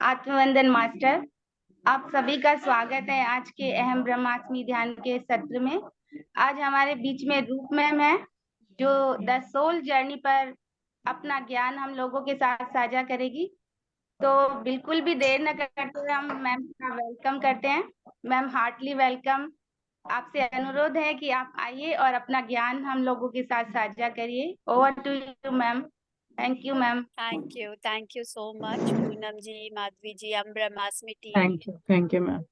आत्मवंदन master, आप सभी का स्वागत है आज के अहम ब्रह्मास्मि ध्यान के सत्र में। आज हमारे बीच में रूप मैम है, जो द सोल जर्नी पर अपना ज्ञान हम लोगों के साथ साझा करेगी। तो बिल्कुल भी देर न करते हुए हम मैम का वेलकम करते हैं। Ma'am heartly welcome. आपसे अनुरोध है कि आप आइए और अपना ज्ञान हम लोगों के साथ साझा करिए। Over to you ma'am. Thank you ma'am. Thank you so much Poonam ji, Madhavi ji, हम Brahmasmi team, thank you ma'am.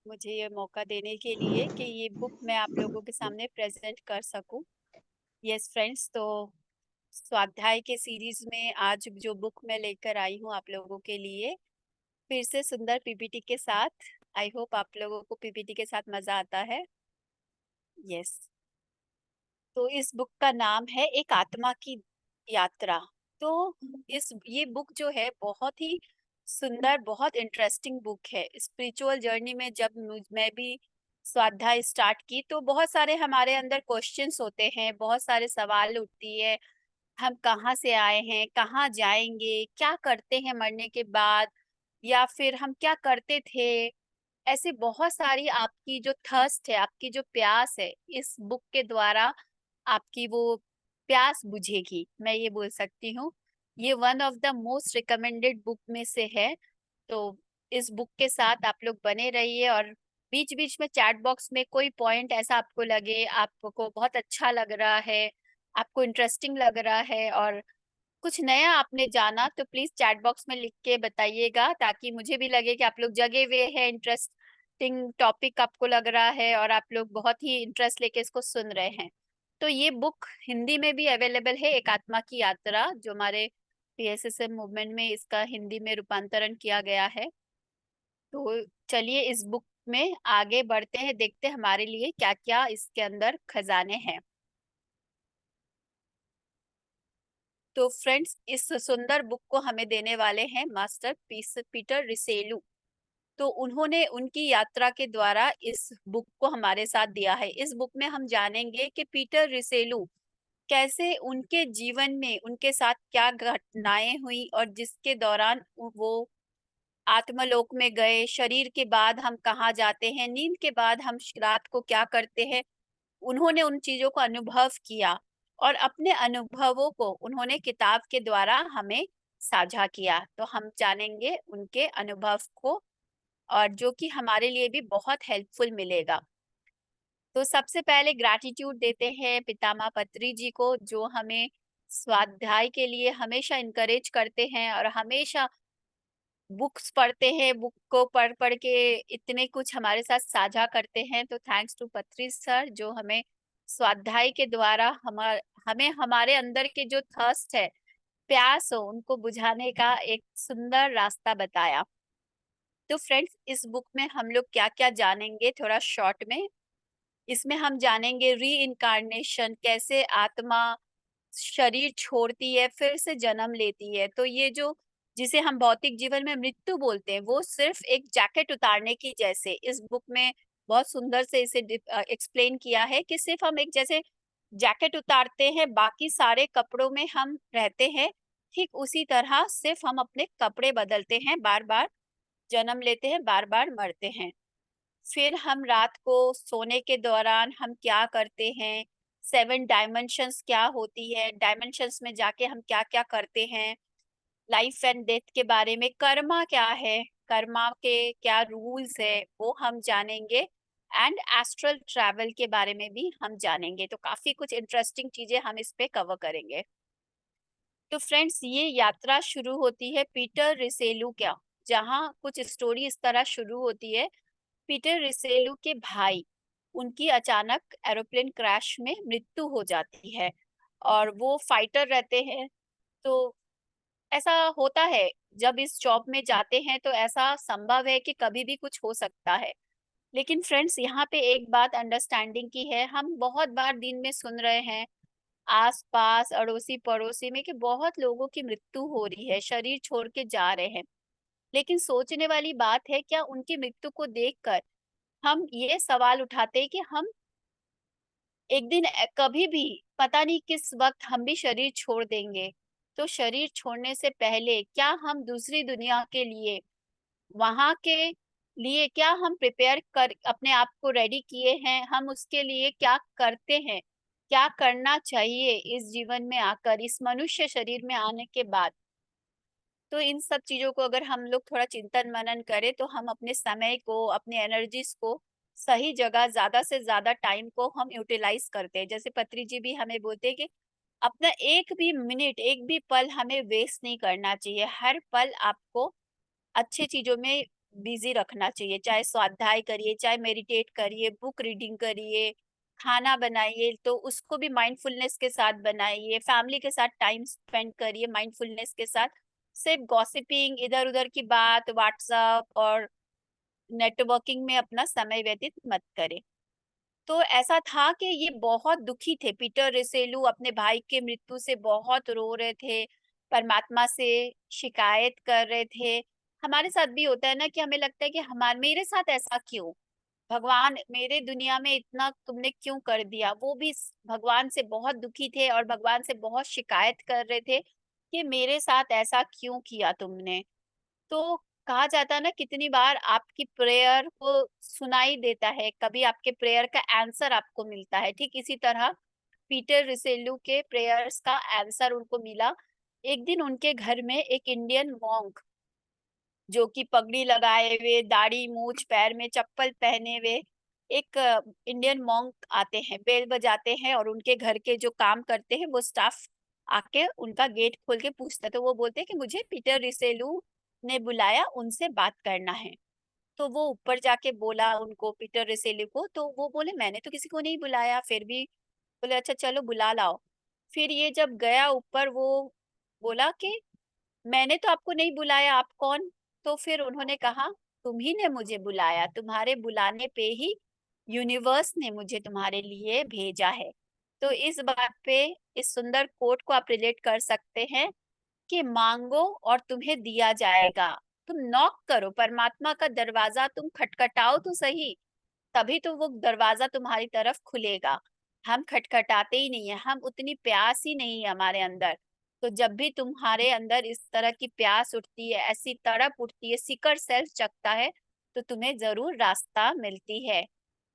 मुझे ये मौका देने के लिए कि ये बुक मैं आप लोगों के सामने प्रेजेंट कर सकूं। यस फ्रेंड्स, तो स्वाध्याय के सीरीज में आज जो बुक मैं लेकर आई हूँ आप लोगों के लिए, फिर से सुंदर पीपीटी के साथ। आई होप आप लोगों को पीपीटी के साथ मजा आता है। यस, तो इस बुक का नाम है एक आत्मा की यात्रा। तो ये बुक जो है बहुत ही सुंदर, बहुत इंटरेस्टिंग बुक है। स्पिरिचुअल जर्नी में जब मैं भी स्वाध्याय स्टार्ट की तो बहुत सारे हमारे अंदर क्वेश्चंस होते हैं, बहुत सारे सवाल उठती है। हम कहाँ से आए हैं, कहाँ जाएंगे, क्या करते हैं मरने के बाद, या फिर हम क्या करते थे। ऐसे बहुत सारी आपकी जो थर्स्ट है, आपकी जो प्यास है, इस बुक के द्वारा आपकी वो प्यास बुझेगी, मैं ये बोल सकती हूँ। ये one of the most recommended book में से है। तो इस बुक के साथ आप लोग बने रहिए, और बीच बीच में चैट बॉक्स में कोई पॉइंट ऐसा आपको लगे, आपको बहुत अच्छा लग रहा है, आपको इंटरेस्टिंग लग रहा है, और कुछ नया आपने जाना, तो प्लीज चैट बॉक्स में लिख के बताइएगा, ताकि मुझे भी लगे कि आप लोग जगे हुए हैं, इंटरेस्टिंग टॉपिक आपको लग रहा है और आप लोग बहुत ही इंटरेस्ट लेके इसको सुन रहे हैं। तो ये बुक हिंदी में भी अवेलेबल है, एक आत्मा की यात्रा, जो हमारे पीएसएसएम मूवमेंट में इसका हिंदी में रूपांतरण किया गया है। तो चलिए इस बुक में आगे बढ़ते हैं, देखते हैं हमारे लिए क्या क्या इसके अंदर खजाने हैं। तो फ्रेंड्स, इस सुंदर बुक को हमें देने वाले हैं मास्टर पीटर रिसेलू। तो उन्होंने उनकी यात्रा के द्वारा इस बुक को हमारे साथ दिया है। इस बुक में हम जानेंगे कि पीटर रिसेलू कैसे, उनके जीवन में उनके साथ क्या घटनाएं हुई, और जिसके दौरान वो आत्मलोक में गए। शरीर के बाद हम कहाँ जाते हैं, नींद के बाद हम रात को क्या करते हैं, उन्होंने उन चीजों को अनुभव किया, और अपने अनुभवों को उन्होंने किताब के द्वारा हमें साझा किया। तो हम जानेंगे उनके अनुभव को, और जो कि हमारे लिए भी बहुत हेल्पफुल मिलेगा। तो सबसे पहले ग्रैटिट्यूड देते हैं पितामह पत्री जी को, जो हमें स्वाध्याय के लिए हमेशा इनकरेज करते हैं और हमेशा बुक्स पढ़ते हैं, बुक को पढ़ पढ़ के इतने कुछ हमारे साथ साझा करते हैं। तो थैंक्स टू पत्री सर, जो हमें स्वाध्याय के द्वारा हमें हमारे अंदर के जो थर्स्ट है, प्यास हो, उनको बुझाने का एक सुंदर रास्ता बताया। तो फ्रेंड्स, इस बुक में हम लोग क्या क्या जानेंगे थोड़ा शॉर्ट में। इसमें हम जानेंगे री इनकारनेशन, कैसे आत्मा शरीर छोड़ती है, फिर से जन्म लेती है। तो ये जो, जिसे हम भौतिक जीवन में मृत्यु बोलते हैं, वो सिर्फ एक जैकेट उतारने की जैसे इस बुक में बहुत सुंदर से इसे एक्सप्लेन किया है, कि सिर्फ हम एक जैसे जैकेट उतारते हैं, बाकी सारे कपड़ों में हम रहते हैं, ठीक उसी तरह सिर्फ हम अपने कपड़े बदलते हैं, बार बार जन्म लेते हैं, बार बार मरते हैं। फिर हम रात को सोने के दौरान हम क्या करते हैं, 7 डायमेंशंस क्या होती है, डायमेंशंस में जाके हम क्या क्या करते हैं, लाइफ एंड डेथ के बारे में, कर्मा क्या है, कर्मा के क्या रूल्स है, वो हम जानेंगे। एंड एस्ट्रल ट्रैवल के बारे में भी हम जानेंगे। तो काफी कुछ इंटरेस्टिंग चीजें हम इस पे कवर करेंगे। तो फ्रेंड्स, ये यात्रा शुरू होती है पीटर रिसेलू क्या, जहाँ कुछ स्टोरी इस तरह शुरू होती है। पीटर रिसेलू के भाई, उनकी अचानक एरोप्लेन क्रैश में मृत्यु हो जाती है, और वो फाइटर रहते हैं। तो ऐसा होता है, जब इस जॉब में जाते हैं तो ऐसा संभव है कि कभी भी कुछ हो सकता है। लेकिन फ्रेंड्स, यहाँ पे एक बात अंडरस्टैंडिंग की है, हम बहुत बार दिन में सुन रहे हैं आस पास अड़ोसी पड़ोसी में कि बहुत लोगों की मृत्यु हो रही है, शरीर छोड़ के जा रहे हैं। लेकिन सोचने वाली बात है, क्या उनकी मृत्यु को देखकर हम ये सवाल उठाते हैं कि हम एक दिन कभी भी, पता नहीं किस वक्त हम भी शरीर छोड़ देंगे। तो शरीर छोड़ने से पहले क्या हम दूसरी दुनिया के लिए, वहाँ के लिए क्या हम प्रिपेयर कर अपने आप को रेडी किए हैं? हम उसके लिए क्या करते हैं? क्या करना चाहिए इस जीवन में आकर, इस मनुष्य शरीर में आने के बाद? तो इन सब चीज़ों को अगर हम लोग थोड़ा चिंतन-मनन करें, तो हम अपने समय को, अपने एनर्जीज़ को सही जगह ज़्यादा से ज़्यादा टाइम को हम यूटिलाइज़ करते हैं। जैसे पत्री जी भी हमें बोलते हैं कि अपना एक भी मिनट, एक भी पल हमें वेस्ट नहीं करना चाहिए। हर पल आपको अच्छी चीज़ों में बिज़ी रखना चाहिए, चाहे स्वाध्याय करिए, चाहे मेडिटेट करिए, बुक रीडिंग करिए, खाना बनाइए तो उसको भी माइंडफुलनेस के साथ बनाइए, फैमिली के साथ टाइम स्पेंड करिए माइंडफुलनेस के साथ। सिर्फ गॉसिपिंग, इधर-उधर की बात, व्हाट्सएप और नेटवर्किंग में अपना समय व्यतीत मत करें। तो ऐसा था कि ये बहुत दुखी थे, पीटर रुसेलू अपने भाई के मृत्यु से बहुत रो रहे थे, परमात्मा से शिकायत कर रहे थे। हमारे साथ भी होता है ना कि हमें लगता है कि हमार मेरे साथ ऐसा क्यों? भगवान मेरे दुनिया में इतना तुमने क्यों कर दिया? वो भी भगवान से बहुत दुखी थे और भगवान से बहुत शिकायत कर रहे थे कि मेरे साथ ऐसा क्यों किया तुमने? तो कहा जाता है ना कितनी बार आपकी प्रेयर को सुनाई देता है, कभी आपके प्रेयर का आंसर आपको मिलता है। ठीक इसी तरह पीटर रुसेलू के प्रेयर्स का आंसर उनको मिला। एक दिन उनके घर में एक इंडियन मॉन्क जो कि पगड़ी लगाए हुए, दाढ़ी, मूंछ, पैर में चप्पल पहने हुए एक इंडियन मॉन्क आते हैं, बेल बजाते हैं और उनके घर के जो काम करते हैं वो स्टाफ आके उनका गेट खोल के पूछता है। तो वो बोलते हैं कि मुझे पीटर रुसेलू ने बुलाया, उनसे बात करना है। तो वो ऊपर जाके बोला उनको पीटर रुसेलू को, तो वो बोले मैंने तो किसी को नहीं बुलाया, फिर भी बोले अच्छा चलो बुला लाओ। फिर ये जब गया ऊपर वो बोला कि मैंने तो आपको नहीं बुलाया, आप कौन? तो फिर उन्होंने कहा, तुम ही ने मुझे बुलाया, तुम्हारे बुलाने पे ही यूनिवर्स ने मुझे तुम्हारे लिए भेजा है। तो इस बात पे इस सुंदर कोट को आप रिलेट कर सकते हैं कि माँगो और तुम्हें दिया जाएगा। तुम नॉक करो, परमात्मा का दरवाज़ा तुम खटखटाओ तो सही, तभी तो वो दरवाज़ा तुम्हारी तरफ खुलेगा। हम खटखटाते ही नहीं है, हम उतनी प्यास ही नहीं है हमारे अंदर। तो जब भी तुम्हारे अंदर इस तरह की प्यास उठती है, ऐसी तड़प उठती है, सिकड़ सेल्फ जगता है, तो तुम्हें ज़रूर रास्ता मिलती है।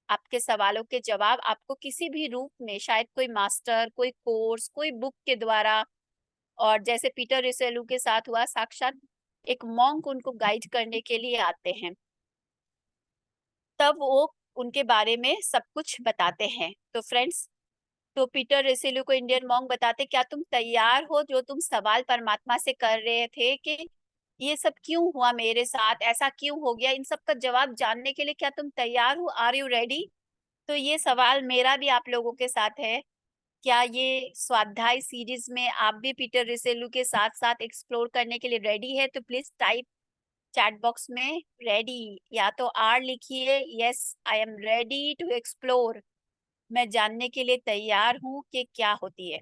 आपके सवालों के जवाब आपको किसी भी रूप में शायद कोई मास्टर, कोई कोर्स, कोई बुक के द्वारा और जैसे पीटर रुसेलू के साथ हुआ साक्षात एक मॉन्क उनको गाइड करने के लिए आते हैं। तब वो उनके बारे में सब कुछ बताते हैं। तो फ्रेंड्स, तो पीटर रुसेलू को इंडियन मॉन्क बताते, क्या तुम तैयार हो जो तुम सवाल परमात्मा से कर रहे थे कि ये सब क्यों हुआ मेरे साथ? ऐसा क्यों हो गया? इन सब का जवाब जानने के लिए क्या तुम तैयार हो? Are you ready? तो ये सवाल मेरा भी आप लोगों के साथ है। क्या ये स्वाध्याय सीरीज़ में आप भी पीटर रुसेलू के साथ-साथ एक्सप्लोर करने के लिए रेडी है? तो प्लीज़ टाइप चैट बॉक्स में रेडी या तो आर लिखिए, yes I am ready to explore. मैं जानने के लिए तैयार हूँ कि क्या होती है।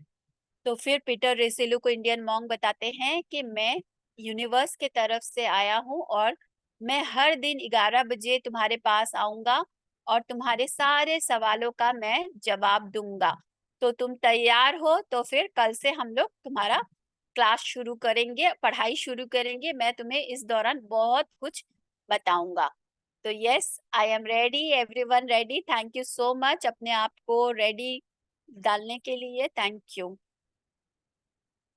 तो फिर पीटर रुसेलू को इंडियन मॉन्क बताते हैं कि मैं यूनिवर्स के तरफ से आया हूँ और मैं हर दिन 11 बजे तुम्हारे पास आऊँगा और तुम्हारे सारे सवालों का मैं जवाब दूँगा। तो तुम तैयार हो तो फिर कल से हम लोग तुम्हारा क्लास शुरू करेंगे, पढ़ाई शुरू करेंगे। मैं तुम्हें इस दौरान बहुत कुछ बताऊँगा। तो yes, I am ready, everyone ready. Thank you so much अपने आप को रेडी डालने के लिए, थैंक यू।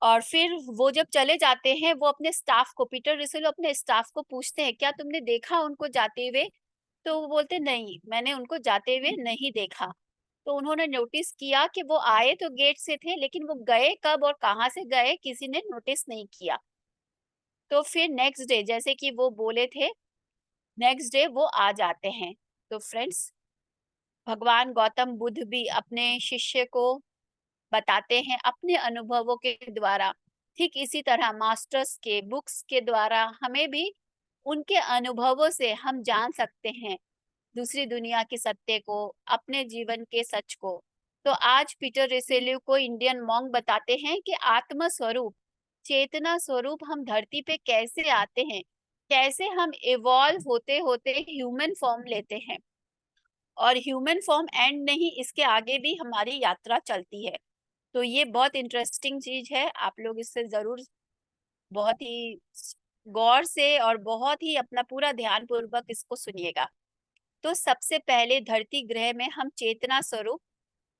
और फिर वो जब चले जाते हैं, वो अपने स्टाफ को पीटर रुसेलो अपने स्टाफ को पूछते हैं, "क्या तुमने देखा उनको जाते हुए?" तो वो बोलते, "नहीं, मैंने उनको जाते हुए नहीं देखा।" तो उन्होंने नोटिस किया कि वो आए तो गेट से थे, लेकिन वो गए कब और कहाँ से गए, किसी ने नोटिस नहीं किया। तो फिर नेक्स्ट डे जैसे कि वो बोले थे, नेक्स्ट डे वो आ जाते हैं। तो फ्रेंड्स, भगवान गौतम बुद्ध भी अपने शिष्य को बताते हैं अपने अनुभवों के द्वारा। ठीक इसी तरह मास्टर्स के बुक्स के द्वारा हमें भी उनके अनुभवों से हम जान सकते हैं दूसरी दुनिया के सत्य को, अपने जीवन के सच को। तो आज पीटर रुसेलू को इंडियन मॉन्क बताते हैं कि आत्म स्वरूप, चेतना स्वरूप हम धरती पे कैसे आते हैं, कैसे हम इवॉल्व होते होते ह्यूमन फॉर्म लेते हैं और ह्यूमन फॉर्म एंड नहीं, इसके आगे भी हमारी यात्रा चलती है। तो ये बहुत इंटरेस्टिंग चीज है, आप लोग इससे जरूर बहुत ही गौर से और बहुत ही अपना पूरा ध्यान पूर्वक इसको सुनिएगा। तो सबसे पहले धरती ग्रह में हम चेतना स्वरूप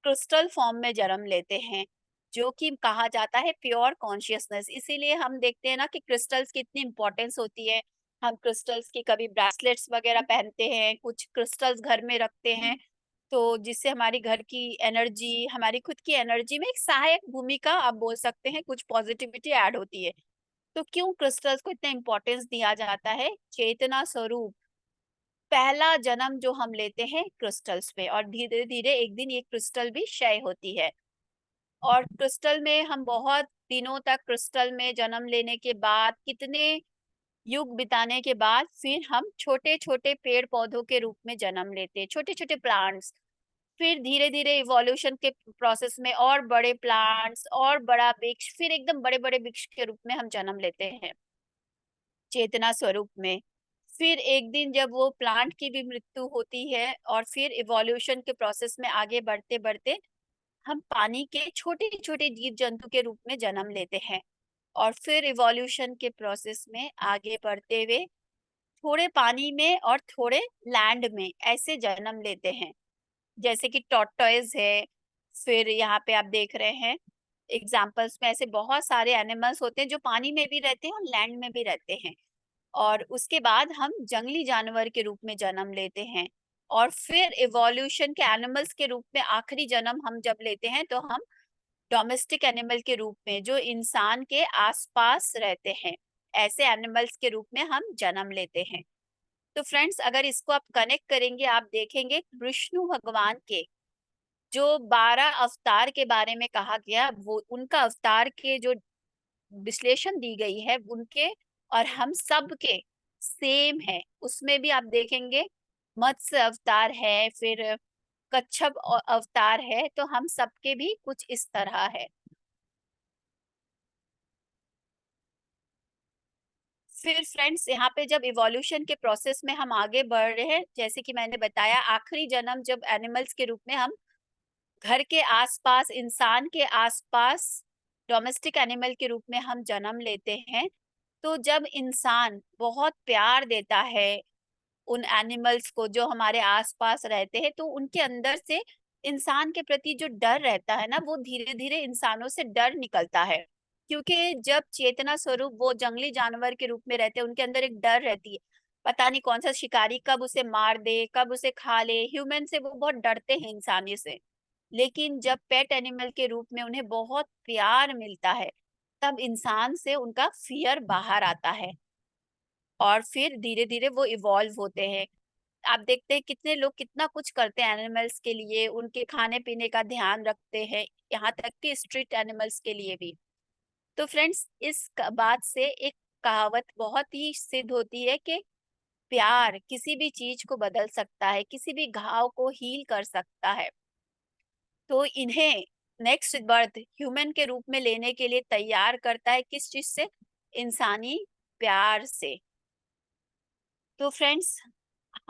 क्रिस्टल फॉर्म में जन्म लेते हैं, जो कि कहा जाता है प्योर कॉन्शियसनेस। इसीलिए हम देखते हैं ना कि क्रिस्टल्स की इतनी इंपॉर्टेंस होती है। हम क्रिस्टल्स की कभी ब्रेसलेट्स वगैरह पहनते हैं, कुछ क्रिस्टल्स घर में रखते हैं, तो जिससे हमारी घर की एनर्जी, हमारी खुद की एनर्जी में एक सहायक भूमिका आप बोल सकते हैं, कुछ पॉजिटिविटी ऐड होती है। तो क्यों क्रिस्टल्स को इतना इम्पोर्टेंस दिया जाता है? चेतना स्वरूप पहला जन्म जो हम लेते हैं क्रिस्टल्स पे, और धीरे धीरे एक दिन ये क्रिस्टल भी क्षय होती है। और क्रिस्टल में हम बहुत दिनों तक क्रिस्टल में जन्म लेने के बाद, कितने युग बिताने के बाद, फिर हम छोटे छोटे पेड़ पौधों के रूप में जन्म लेते हैं, छोटे छोटे प्लांट्स। फिर धीरे धीरे इवोल्यूशन के प्रोसेस में और बड़े प्लांट्स और बड़ा वृक्ष, फिर एकदम बड़े बड़े वृक्ष के रूप में हम जन्म लेते हैं चेतना स्वरूप में। फिर एक दिन जब वो प्लांट की भी मृत्यु होती है, और फिर इवोल्यूशन के प्रोसेस में आगे बढ़ते बढ़ते हम पानी के छोटे छोटे जीव जंतु के रूप में जन्म लेते हैं। और फिर इवोल्यूशन के प्रोसेस में आगे बढ़ते हुए थोड़े पानी में और थोड़े लैंड में ऐसे जन्म लेते हैं, जैसे कि टॉर्टोइज है। फिर यहाँ पे आप देख रहे हैं एग्जाम्पल्स में ऐसे बहुत सारे एनिमल्स होते हैं जो पानी में भी रहते हैं और लैंड में भी रहते हैं। और उसके बाद हम जंगली जानवर के रूप में जन्म लेते हैं। और फिर इवोल्यूशन के एनिमल्स के रूप में आखिरी जन्म हम जब लेते हैं, तो हम डोमेस्टिक एनिमल के रूप में, जो इंसान के आसपास रहते हैं, ऐसे एनिमल्स के रूप में हम जन्म लेते हैं। तो फ्रेंड्स, अगर इसको आप कनेक्ट करेंगे, आप देखेंगे विष्णु भगवान के जो 12 अवतार के बारे में कहा गया, वो उनका अवतार के जो विश्लेषण दी गई है उनके और हम सब के सेम है। उसमें भी आप देखेंगे मत्स्य अवतार है, फिर कच्छप अवतार है, तो हम सबके भी कुछ इस तरह है। फिर फ्रेंड्स, यहाँ पे जब इवोल्यूशन के प्रोसेस में हम आगे बढ़ रहे हैं, जैसे कि मैंने बताया, आखिरी जन्म जब एनिमल्स के रूप में हम घर के आसपास, इंसान के आसपास डोमेस्टिक एनिमल के रूप में हम जन्म लेते हैं। तो जब इंसान बहुत प्यार देता है उन एनिमल्स को जो हमारे आसपास रहते हैं, तो उनके अंदर से इंसान के प्रति जो डर रहता है ना, वो धीरे धीरे इंसानों से डर निकलता है। क्योंकि जब चेतना स्वरूप वो जंगली जानवर के रूप में रहते हैं, उनके अंदर एक डर रहती है, पता नहीं कौन सा शिकारी कब उसे मार दे, कब उसे खा ले। ह्यूमन से वो बहुत डरते हैं, इंसानी से। लेकिन जब पेट एनिमल के रूप में उन्हें बहुत प्यार मिलता है, तब इंसान से उनका फियर बाहर आता है, और फिर धीरे धीरे वो इवॉल्व होते हैं। आप देखते हैं कितने लोग कितना कुछ करते हैं एनिमल्स के लिए, उनके खाने पीने का ध्यान रखते हैं, यहाँ तक कि स्ट्रीट एनिमल्स के लिए भी। तो फ्रेंड्स, इस बात से एक कहावत बहुत ही सिद्ध होती है कि प्यार किसी भी चीज को बदल सकता है, किसी भी घाव को हील कर सकता है। तो इन्हें नेक्स्ट बर्थ ह्यूमन के रूप में लेने के लिए तैयार करता है, किस चीज से? इंसानी प्यार से। तो फ्रेंड्स,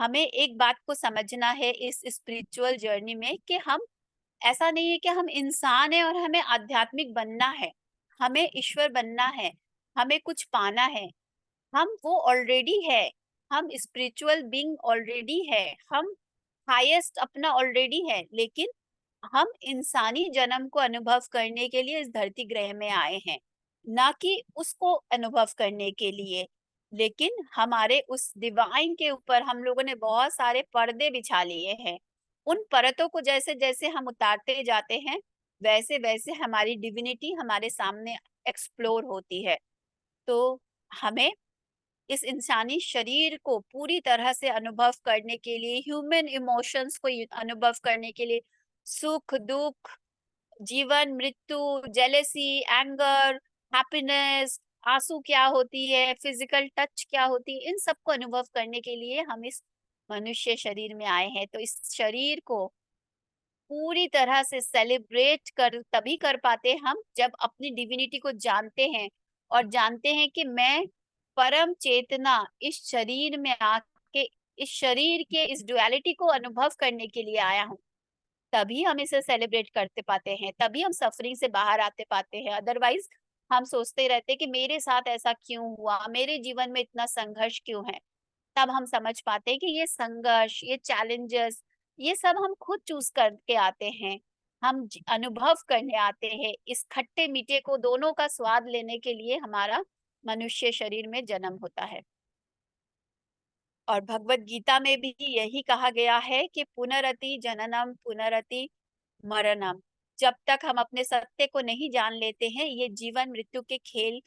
हमें एक बात को समझना है इस स्पिरिचुअल जर्नी में, कि हम, ऐसा नहीं है कि हम इंसान हैं और हमें आध्यात्मिक बनना है, हमें ईश्वर बनना है, हमें कुछ पाना है। हम वो ऑलरेडी है, हम स्पिरिचुअल बीइंग ऑलरेडी है, हम हाईएस्ट अपना ऑलरेडी है। लेकिन हम इंसानी जन्म को अनुभव करने के लिए इस धरती ग्रह में आए हैं, ना कि उसको अनुभव करने के लिए। लेकिन हमारे उस डिवाइन के ऊपर हम लोगों ने बहुत सारे पर्दे बिछा लिए हैं। उन परतों को जैसे जैसे हम उतारते जाते हैं, वैसे वैसे हमारी डिविनिटी हमारे सामने एक्सप्लोर होती है। तो हमें इस इंसानी शरीर को पूरी तरह से अनुभव करने के लिए, ह्यूमन इमोशंस को अनुभव करने के लिए, सुख दुख, जीवन मृत्यु, जेलेसी, एंगर, हैप्पीनेस, आंसू क्या होती है, फिजिकल टच क्या होती है, इन सबको अनुभव करने के लिए हम इस मनुष्य शरीर में आए हैं। तो इस शरीर को पूरी तरह से सेलिब्रेट कर तभी कर पाते हम जब अपनी डिविनिटी को जानते हैं, और जानते हैं कि मैं परम चेतना इस शरीर में आके, इस शरीर के इस डुअलिटी को अनुभव करने के लिए आया हूँ। तभी हम इसे सेलिब्रेट करते पाते हैं, तभी हम सफरिंग से बाहर आते पाते हैं। अदरवाइज हम सोचते रहते हैं कि मेरे साथ ऐसा क्यों हुआ, मेरे जीवन में इतना संघर्ष क्यों है। तब हम समझ पाते हैं कि ये संघर्ष, ये चैलेंजेस, ये सब हम खुद चूज करके आते हैं। हम अनुभव करने आते हैं, इस खट्टे मीठे को दोनों का स्वाद लेने के लिए हमारा मनुष्य शरीर में जन्म होता है। और भगवत गीता में भी यही कहा गया है कि पुनरति जननम पुनरति मरणम। जब तक हम अपने सत्य को नहीं जान लेते हैं, ये जीवन मृत्यु के खेल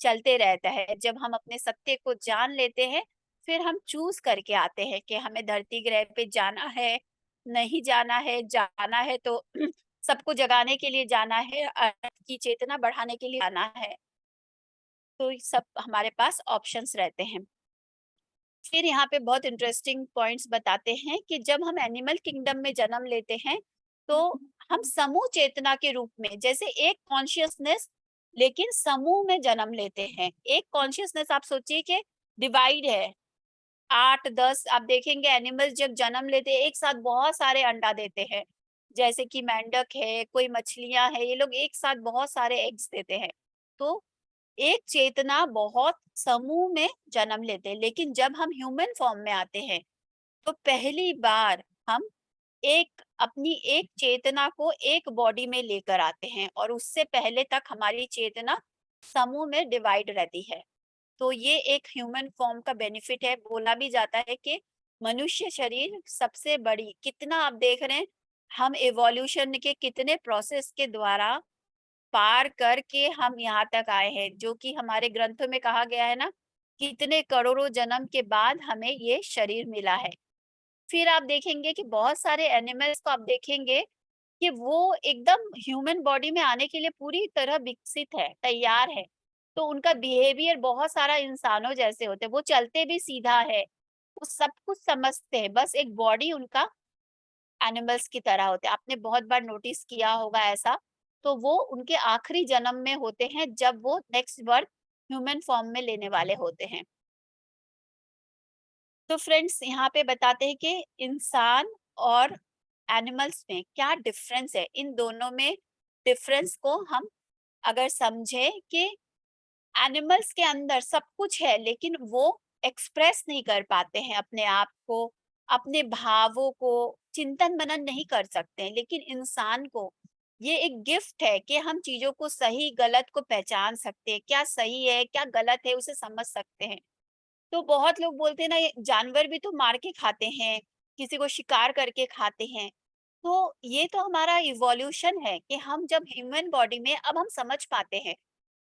चलते रहता है। जब हम अपने सत्य को जान लेते हैं, फिर हम चूज करके आते हैं कि हमें धरती ग्रह पे जाना है, नहीं जाना है, जाना है तो सबको जगाने के लिए जाना है, अर्थ की चेतना बढ़ाने के लिए जाना है। तो ये सब हमारे पास ऑप्शंस रहते हैं। फिर यहाँ पे बहुत इंटरेस्टिंग पॉइंट्स बताते हैं कि जब हम एनिमल किंगडम में जन्म लेते हैं, तो हम समूह चेतना के रूप में, जैसे एक कॉन्शियसनेस लेकिन समूह में जन्म लेते हैं। एक कॉन्शियसनेस आप सोचिए कि डिवाइड है, 8-10 आप देखेंगे एनिमल्स जब जन्म लेते हैं एक साथ बहुत सारे अंडा देते हैं। जैसे कि मेंढक है, कोई मछलियां है, ये लोग एक साथ बहुत सारे एग्स देते हैं। तो एक चेतना बहुत समूह में जन्म लेते हैं, लेकिन जब हम ह्यूमन फॉर्म में आते हैं, तो पहली बार हम एक अपनी एक चेतना को एक बॉडी में लेकर आते हैं, और उससे पहले तक हमारी चेतना समूह में डिवाइड रहती है। तो ये एक ह्यूमन फॉर्म का बेनिफिट है। बोला भी जाता है कि मनुष्य शरीर सबसे बड़ी, कितना आप देख रहे हैं, हम एवोल्यूशन के कितने प्रोसेस के द्वारा पार करके हम यहाँ तक आए हैं, जो कि हमारे ग्रंथों में कहा गया है ना, कितने करोड़ों जन्म के बाद हमें ये शरीर मिला है। फिर आप देखेंगे कि बहुत सारे एनिमल्स को आप देखेंगे कि वो एकदम ह्यूमन बॉडी में आने के लिए पूरी तरह विकसित है, तैयार है। तो उनका बिहेवियर बहुत सारा इंसानों जैसे होते हैं, वो चलते भी सीधा है, वो सब कुछ समझते हैं, बस एक बॉडी उनका एनिमल्स की तरह होते हैं। आपने बहुत बार नोटिस किया होगा ऐसा। तो वो उनके आखिरी जन्म में होते हैं, जब वो नेक्स्ट बर्थ ह्यूमन फॉर्म में लेने वाले होते हैं। तो फ्रेंड्स यहाँ पे बताते हैं कि इंसान और एनिमल्स में क्या डिफरेंस है। इन दोनों में डिफरेंस को हम अगर समझे कि एनिमल्स के अंदर सब कुछ है, लेकिन वो एक्सप्रेस नहीं कर पाते हैं अपने आप को, अपने भावों को चिंतन मनन नहीं कर सकते हैं। लेकिन इंसान को ये एक गिफ्ट है कि हम चीजों को सही गलत को पहचान सकते हैं, क्या सही है क्या गलत है उसे समझ सकते हैं। तो बहुत लोग बोलते हैं ना, ये जानवर भी तो मार के खाते हैं, किसी को शिकार करके खाते हैं। तो ये तो हमारा इवोल्यूशन है कि हम जब ह्यूमन बॉडी में, अब हम समझ पाते हैं।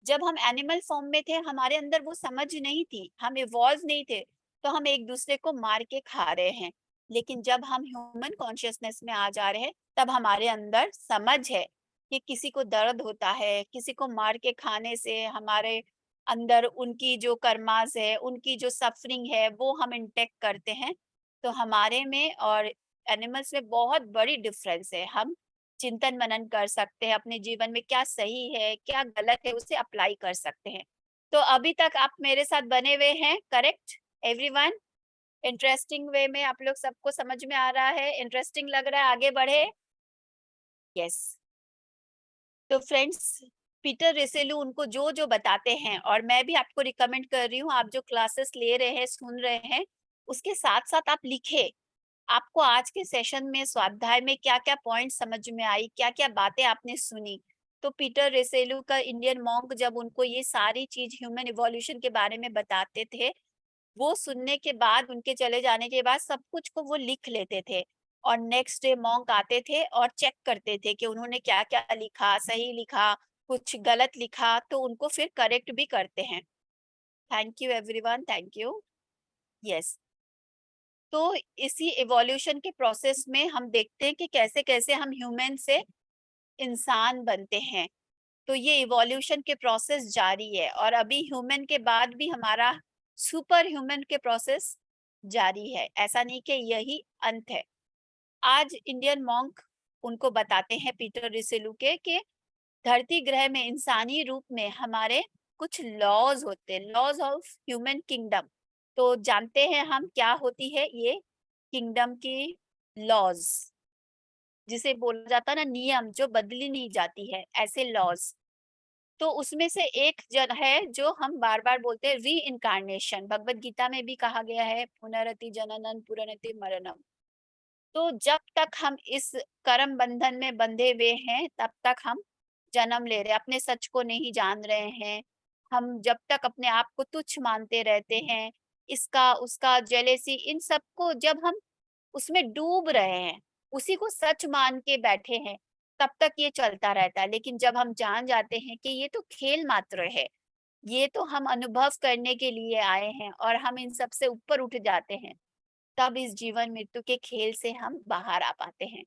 जब हम एनिमल फॉर्म में थे, हमारे अंदर वो समझ नहीं थी, हम इवॉल्व नहीं थे, तो हम एक दूसरे को मार के खा रहे हैं। लेकिन जब हम ह्यूमन कॉन्शियसनेस में आ जा रहे हैं, तब हमारे अंदर समझ है कि किसी को दर्द होता है, किसी को मार के खाने से हमारे अंदर उनकी जो कर्मास है, उनकी जो सफरिंग है, वो हम इंटेक्ट करते हैं। तो हमारे में और एनिमल्स में बहुत बड़ी डिफरेंस है। हम चिंतन मनन कर सकते हैं, अपने जीवन में क्या सही है क्या गलत है उसे अप्लाई कर सकते हैं। तो अभी तक आप मेरे साथ बने हुए हैं, करेक्ट एवरीवन? इंटरेस्टिंग वे में आप लोग, सबको समझ में आ रहा है, इंटरेस्टिंग लग रहा है, आगे बढ़े? यस। तो फ्रेंड्स, पीटर रिसेलू उनको जो जो बताते हैं, और मैं भी आपको रिकमेंड कर रही हूँ, आप जो क्लासेस ले रहे हैं सुन रहे हैं, उसके साथ साथ आप लिखे। आपको आज के सेशन में स्वाध्याय में क्या-क्या पॉइंट समझ में आई, क्या-क्या बातें आपने सुनी। तो पीटर रेसेलू का इंडियन मॉन्क जब उनको ये सारी चीज ह्यूमन इवोल्यूशन के बारे में बताते थे, वो सुनने के बाद, उनके चले जाने के बाद सब कुछ को वो लिख लेते थे, और नेक्स्ट डे मॉन्क आते थे और चेक करते थे कि उन्होंने क्या-क्या लिखा, सही लिखा, कुछ गलत लिखा, तो उनको फिर करेक्ट भी करते हैं। Thank you everyone, thank you. Yes. तो इसी इवोल्यूशन के प्रोसेस में हम देखते हैं कि कैसे-कैसे हम ह्यूमन से इंसान बनते हैं। तो ये इवोल्यूशन के प्रोसेस जारी है, और अभी ह्यूमन के बाद भी हमारा सुपर ह्यूमन के प्रोसेस जारी है। ऐसा नहीं कि यही अंत है। आज इंडियन मॉन्क उनको बताते हैं पीटर रिसेलू के कि धरती ग्रह में इंसानी रूप में हमारे कुछ लॉज होते हैं, लॉज ऑफ ह्यूमन किंगडम। तो जानते हैं हम क्या होती है ये किंगडम की लॉज। जिसे बोला जाता है ना नियम जो बदली नहीं जाती है, ऐसे लॉज। तो उसमें से एक जन है जो हम बार-बार बोलते हैं री-इन्कार्नेशन। भगवद गीता में भी कहा गया है पुनरति जननम पुनरति मरणम। तो जब तक हम इस कर्म बंधन में बंधे हुए हैं, तब तक हम जन्म ले रहे हैं, अपने सच को नहीं जान रहे हैं। हम जब तक अपने आप को तुच्छ मानते रहते हैं, इसका, उसका, जेलेसी, इन सबको जब हम उसमें डूब रहे हैं, उसी को सच मान के बैठे हैं, तब तक ये चलता रहता है। लेकिन जब हम जान जाते हैं कि ये तो खेल मात्र है, ये तो हम अनुभव करने के लिए आए हैं और हम इन सब से ऊपर उठ जाते हैं, तब इस जीवन मृत्यु के खेल से हम बाहर आ पाते हैं।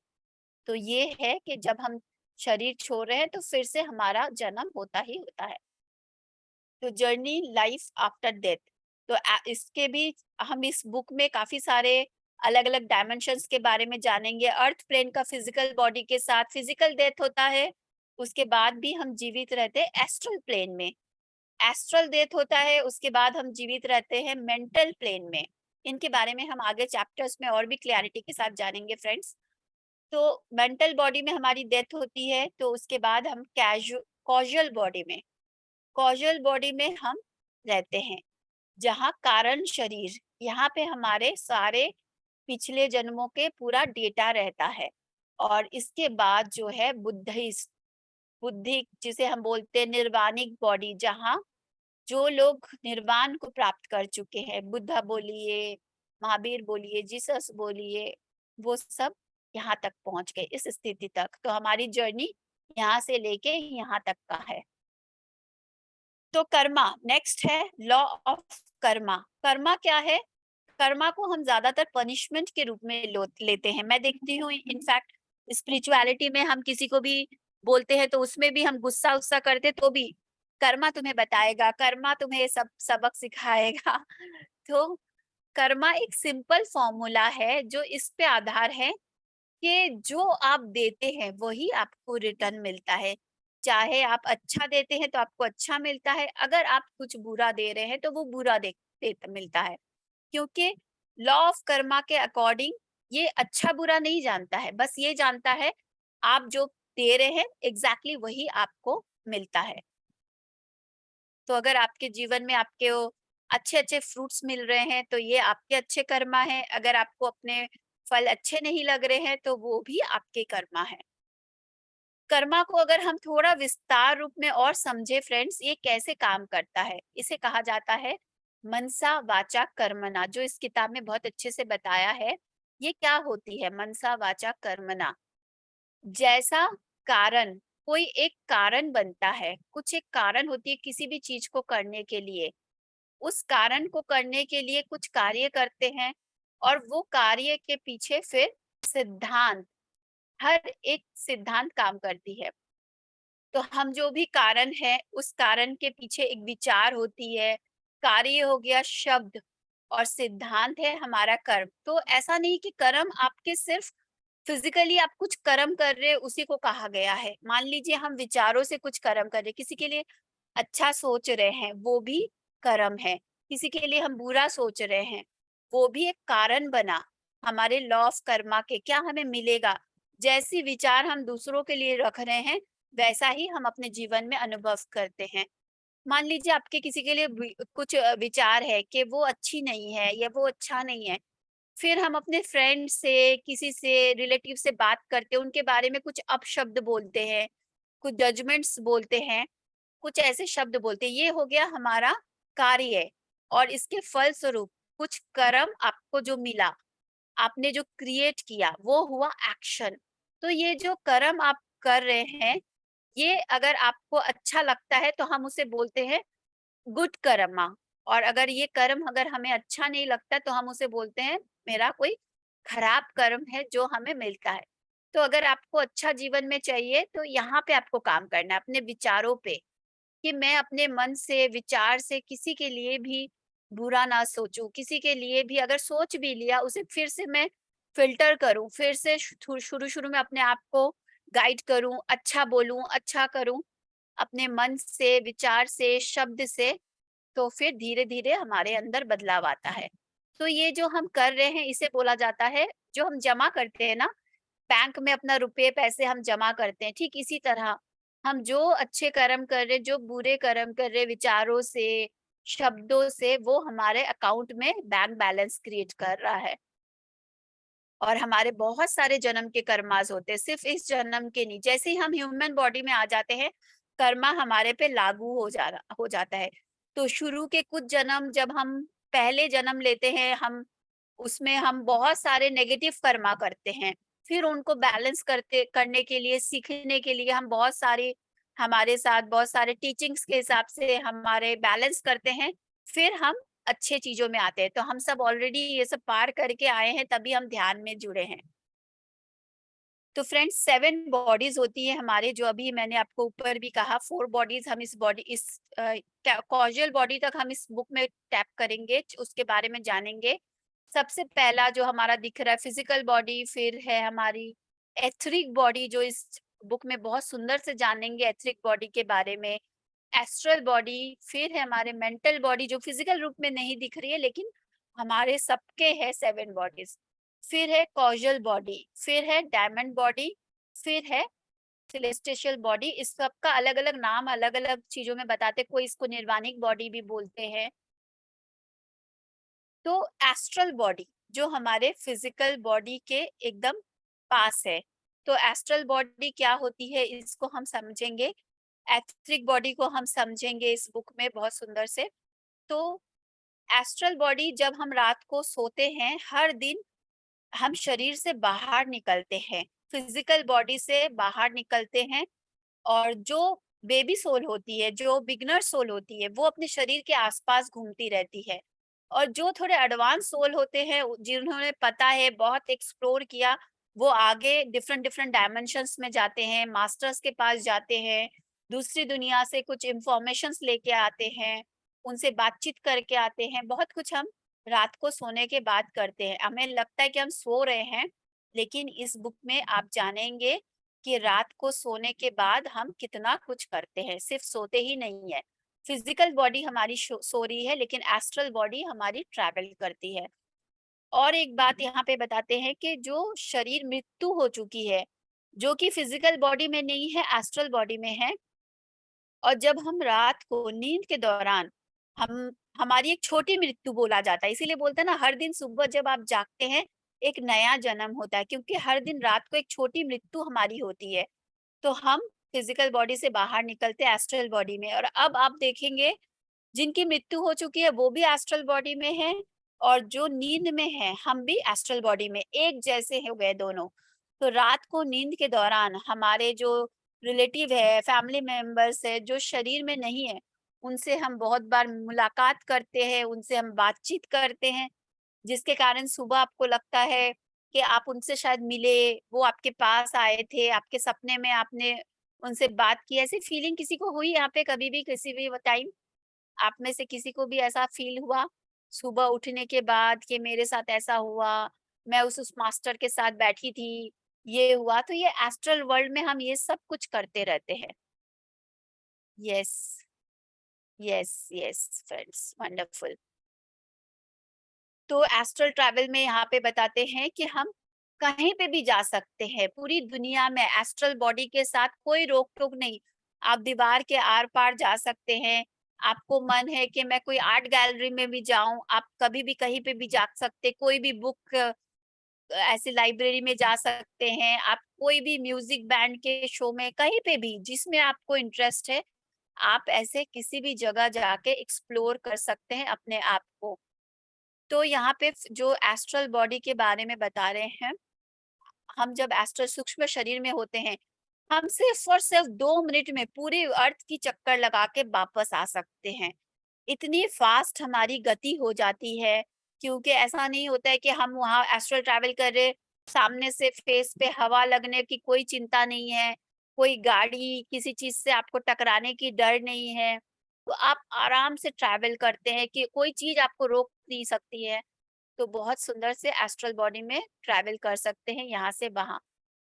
तो ये है कि जब हम शरीर छोड़ रहे हैं तो फिर से हमारा जन्म होता ही होता है। तो जर्नी लाइफ आफ्टर डेथ। तो इसके भी हम इस बुक में काफी सारे अलग अलग डायमेंशंस के बारे में जानेंगे। अर्थ प्लेन का फिजिकल बॉडी के साथ फिजिकल डेथ होता है, उसके बाद भी हम जीवित रहते हैं एस्ट्रल प्लेन में। एस्ट्रल डेथ होता है, उसके बाद हम जीवित रहते हैं मेंटल प्लेन में। इनके बारे में हम आगे चैप्टर्स में और भी क्लैरिटी के साथ जानेंगे फ्रेंड्स। तो मेंटल बॉडी में हमारी डेथ होती है, तो उसके बाद हम कॉजल बॉडी में, कॉजल बॉडी में हम रहते हैं, जहाँ कारण शरीर, यहाँ पे हमारे सारे पिछले जन्मों के पूरा डेटा रहता है। और इसके बाद जो है बुद्धि जिसे हम बोलते हैं निर्वाणिक बॉडी, जहाँ जो लोग निर्वाण को प्राप्त कर चुके हैं, बुद्धा बोलिए, महावीर बोलिए, जीसस बोलिए, वो सब यहाँ तक पहुंच गए, इस स्थिति तक। तो हमारी जर्नी यहाँ से लेके यहाँ तक का है। तो कर्मा नेक्स्ट है, लॉ ऑफ कर्मा। कर्मा क्या है? कर्मा को हम ज्यादातर पनिशमेंट के रूप में लेते हैं। मैं देखती हूँ इनफैक्ट स्पिरिचुअलिटी में हम किसी को भी बोलते हैं तो उसमें भी हम गुस्सा उस्सा करते तो भी कर्मा तुम्हें बताएगा, कर्मा तुम्हें सब सबक सिखाएगा। तो कर्मा एक सिंपल फॉर्मूला है जो इस पे आधार है कि जो आप देते हैं वही आपको रिटर्न मिलता है। चाहे आप अच्छा देते हैं तो आपको अच्छा मिलता है, अगर आप कुछ बुरा दे रहे हैं तो वो बुरा मिलता है। क्योंकि लॉ ऑफ कर्मा के अकॉर्डिंग ये अच्छा बुरा नहीं जानता है, बस ये जानता है आप जो दे रहे हैं एग्जैक्टली वही आपको मिलता है। तो अगर आपके जीवन में आपके वो अच्छे अच्छे फ्रूट्स मिल रहे हैं तो ये आपके अच्छे कर्मा है, अगर आपको अपने फल अच्छे नहीं लग रहे हैं तो वो भी आपके कर्मा है। कर्मा को अगर हम थोड़ा विस्तार रूप में और समझे फ्रेंड्स, ये कैसे काम करता है, इसे कहा जाता है मनसा वाचा कर्मणा, जो इस किताब में बहुत अच्छे से बताया है। ये क्या होती है मनसा वाचा कर्मणा? जैसा कारण, कोई एक कारण बनता है, कुछ एक कारण होती है किसी भी चीज को करने के लिए, उस कारण को करने के लिए कुछ कार्य करते हैं और वो कार्य के पीछे फिर सिद्धांत, हर एक सिद्धांत काम करती है। तो हम जो भी कारण है उस कारण के पीछे एक विचार होती है, कार्य हो गया शब्द और सिद्धांत है हमारा कर्म। तो ऐसा नहीं कि कर्म आपके सिर्फ फिजिकली आप कुछ कर्म कर रहे हैं उसी को कहा गया है। मान लीजिए हम विचारों से कुछ कर्म कर रहे हैं, किसी के लिए अच्छा सोच रहे हैं वो भी कर्म है, किसी के लिए हम बुरा सोच रहे हैं वो भी एक कारण बना हमारे लॉ ऑफ कर्मा के। क्या हमें मिलेगा? जैसी विचार हम दूसरों के लिए रख रहे हैं वैसा ही हम अपने जीवन में अनुभव करते हैं। मान लीजिए आपके किसी के लिए कुछ विचार है कि वो अच्छी नहीं है या वो अच्छा नहीं है, फिर हम अपने फ्रेंड से, किसी से, रिलेटिव से बात करते हैं, उनके बारे में कुछ अपशब्द बोलते हैं, कुछ जजमेंट्स बोलते हैं, कुछ ऐसे शब्द बोलते हैं, ये हो गया हमारा कार्य। और इसके फल स्वरूप कुछ कर्म आपको जो मिला, आपने जो क्रिएट किया वो हुआ एक्शन। तो ये जो कर्म आप कर रहे हैं, ये अगर आपको अच्छा लगता है तो हम उसे बोलते हैं गुड कर्मा, और अगर ये कर्म अगर हमें अच्छा नहीं लगता तो हम उसे बोलते हैं मेरा कोई खराब कर्म है जो हमें मिलता है। तो अगर आपको अच्छा जीवन में चाहिए तो यहाँ पे आपको काम करना है अपने विचारों पे, कि मैं अपने मन से, विचार से किसी के लिए भी बुरा ना सोचूं, किसी के लिए भी अगर सोच भी लिया उसे फिर से मैं फिल्टर करूं, फिर से शुरू शुरू में अपने आप को गाइड करूं, अच्छा बोलूं, अच्छा करूं अपने मन से, विचार से, शब्द से। तो फिर धीरे-धीरे हमारे अंदर बदलाव आता है। तो ये जो हम कर रहे हैं इसे बोला जाता है, जो हम जमा करते हैं ना, बैंक में अपना रुपए पैसे हम जमा करते हैं, ठीक इसी तरह हम जो अच्छे कर्म कर रहे, जो बुरे कर्म कर रहे विचारों से, शब्दों से, वो हमारे अकाउंट में बैंक बैलेंस क्रिएट कर रहा है। और हमारे बहुत सारे जन्म के कर्मास होते हैं, सिर्फ इस जन्म के नहीं। जैसे ही हम ह्यूमन बॉडी में आ जाते हैं, कर्मा हमारे पे लागू हो जाता है। तो शुरू के कुछ जन्म जब हम पहले जन्म लेते हैं, हम उसमें हम बहुत सारे नेगेटिव कर्मा करते हैं। फिर उनको बैलेंस करने के लिए, सीखने के लिए हम बहुत सारी हमारे साथ बहुत सारे टीचिंग्स के हिसाब से हमारे बैलेंस करते हैं। फिर हम अच्छे चीज़ों में आते हैं। तो हम सब ऑलरेडी ये सब पार करके आए हैं, तभी हम ध्यान में जुड़े हैं। तो फ्रेंड्स 7 बॉडीज़ होती हैं हमारे, जो अभी मैंने आपको ऊपर भी कहा। 4 बॉडीज़ हम इस कॉज़ुअल बॉडी तक हम इस बुक में टैप करेंगे, उसके बारे में जानेंगे। सबसे पहला जो हमारा दिख रहा है फिज़िकल बॉडी, फिर है हमारी एथरिक बॉडी, जो इस बुक में बहुत सुंदर से जानेंगे एथरिक बॉडी के बारे में। एस्ट्रल बॉडी, फिर है हमारे मेंटल बॉडी, जो फिजिकल रूप में नहीं दिख रही है लेकिन हमारे सबके है 7 बॉडीज। फिर है कॉजल बॉडी, फिर है डायमंड बॉडी, फिर है सेलेस्टियल बॉडी। इस सब का अलग अलग नाम अलग अलग चीजों में बताते, कोई इसको निर्वाणिक बॉडी भी बोलते हैं। तो एस्ट्रल बॉडी जो हमारे फिजिकल बॉडी के एकदम पास है। तो एस्ट्रल बॉडी क्या होती है, इसको हम समझेंगे। एथरिक बॉडी को हम समझेंगे इस बुक में बहुत सुंदर से। तो एस्ट्रल बॉडी, जब हम रात को सोते हैं, हर दिन हम शरीर से बाहर निकलते हैं, फिजिकल बॉडी से बाहर निकलते हैं। और जो बेबी सोल होती है, जो बिगनर सोल होती है, वो अपने शरीर के आसपास घूमती रहती है। और जो थोड़े एडवांस सोल होते हैं, जिन्होंने पता है, बहुत एक्सप्लोर किया, वो आगे डिफरेंट डिफरेंट डायमेंशंस में जाते हैं, मास्टर्स के पास जाते हैं, दूसरी दुनिया से कुछ इंफॉर्मेशंस लेके आते हैं, उनसे बातचीत करके आते हैं। बहुत कुछ हम रात को सोने के बाद करते हैं। हमें लगता है कि हम सो रहे हैं, लेकिन इस बुक में आप जानेंगे कि रात को सोने के बाद हम कितना कुछ करते हैं, सिर्फ सोते ही नहीं है। फिजिकल बॉडी हमारी सो रही है, लेकिन एस्ट्रल बॉडी हमारी ट्रैवल करती है। और एक बात यहाँ पे बताते हैं कि जो शरीर मृत्यु हो चुकी है, जो कि फिजिकल बॉडी में नहीं है, एस्ट्रल बॉडी में है। और जब हम रात को नींद के दौरान हमारी एक छोटी मृत्यु बोला जाता है, इसीलिए बोलते हैं ना, हर दिन सुबह जब आप जागते हैं, एक नया जन्म होता है, क्योंकि हर दिन रात को एक छोटी मृत्यु हमारी होती है। तो हम फिजिकल बॉडी से बाहर निकलते हैं एस्ट्रल बॉडी में। और अब आप देखेंगे, जिनकी मृत्यु हो चुकी है वो भी एस्ट्रल बॉडी में है, और जो नींद में है हम भी एस्ट्रल बॉडी में, एक जैसे हो गए दोनों। तो रात को नींद के दौरान हमारे जो रिलेटिव है, फैमिली मेंबर्स है, जो शरीर में नहीं है, उनसे हम बहुत बार मुलाकात करते हैं, उनसे हम बातचीत करते हैं, जिसके कारण सुबह आपको लगता है कि आप उनसे शायद मिले, वो आपके पास आए थे, आपके सपने में आपने उनसे बात की। ऐसी फीलिंग किसी को हुई यहाँ पे कभी भी, किसी भी टाइम? आप में से किसी को भी ऐसा फील हुआ सुबह उठने के बाद कि मेरे साथ ऐसा हुआ, मैं उस मास्टर के साथ बैठी थी, ये हुआ? तो ये एस्ट्रल वर्ल्ड में हम ये सब कुछ करते रहते हैं। Yes, yes, yes friends, wonderful. तो एस्ट्रल ट्रैवल में यहाँ पे बताते हैं कि हम कहीं पे भी जा सकते हैं, पूरी दुनिया में एस्ट्रल बॉडी के साथ कोई रोक-टोक नहीं। आप दीवार के आर-पार जा सकते हैं, आपको मन है कि मैं कोई आर्ट गैलरी में भी जाऊँ, आप कभी भी कहीं पे भी जा सकते, कोई भी बुक ऐसे लाइब्रेरी में जा सकते हैं, आप कोई भी म्यूजिक बैंड के शो में, कहीं पे भी जिसमें आपको इंटरेस्ट है, आप ऐसे किसी भी जगह जाके एक्सप्लोर कर सकते हैं अपने आप को। तो यहाँ पे जो एस्ट्रल बॉडी के बारे में बता रहे हैं, हम जब एस्ट्रल सूक्ष्म शरीर में होते हैं, हम सिर्फ और सिर्फ 2 मिनट में पूरे अर्थ की चक्कर लगा के वापस आ सकते हैं। इतनी फास्ट हमारी गति हो जाती है, क्योंकि ऐसा नहीं होता है कि हम वहाँ एस्ट्रल ट्रैवल कर रहे, सामने से फेस पे हवा लगने की कोई चिंता नहीं है, कोई गाड़ी किसी चीज़ से आपको टकराने की डर नहीं है। तो आप आराम से ट्रैवल करते हैं कि कोई चीज़ आपको रोक नहीं सकती है। तो बहुत सुंदर से एस्ट्रल बॉडी में ट्रैवल कर सकते हैं यहाँ से वहाँ।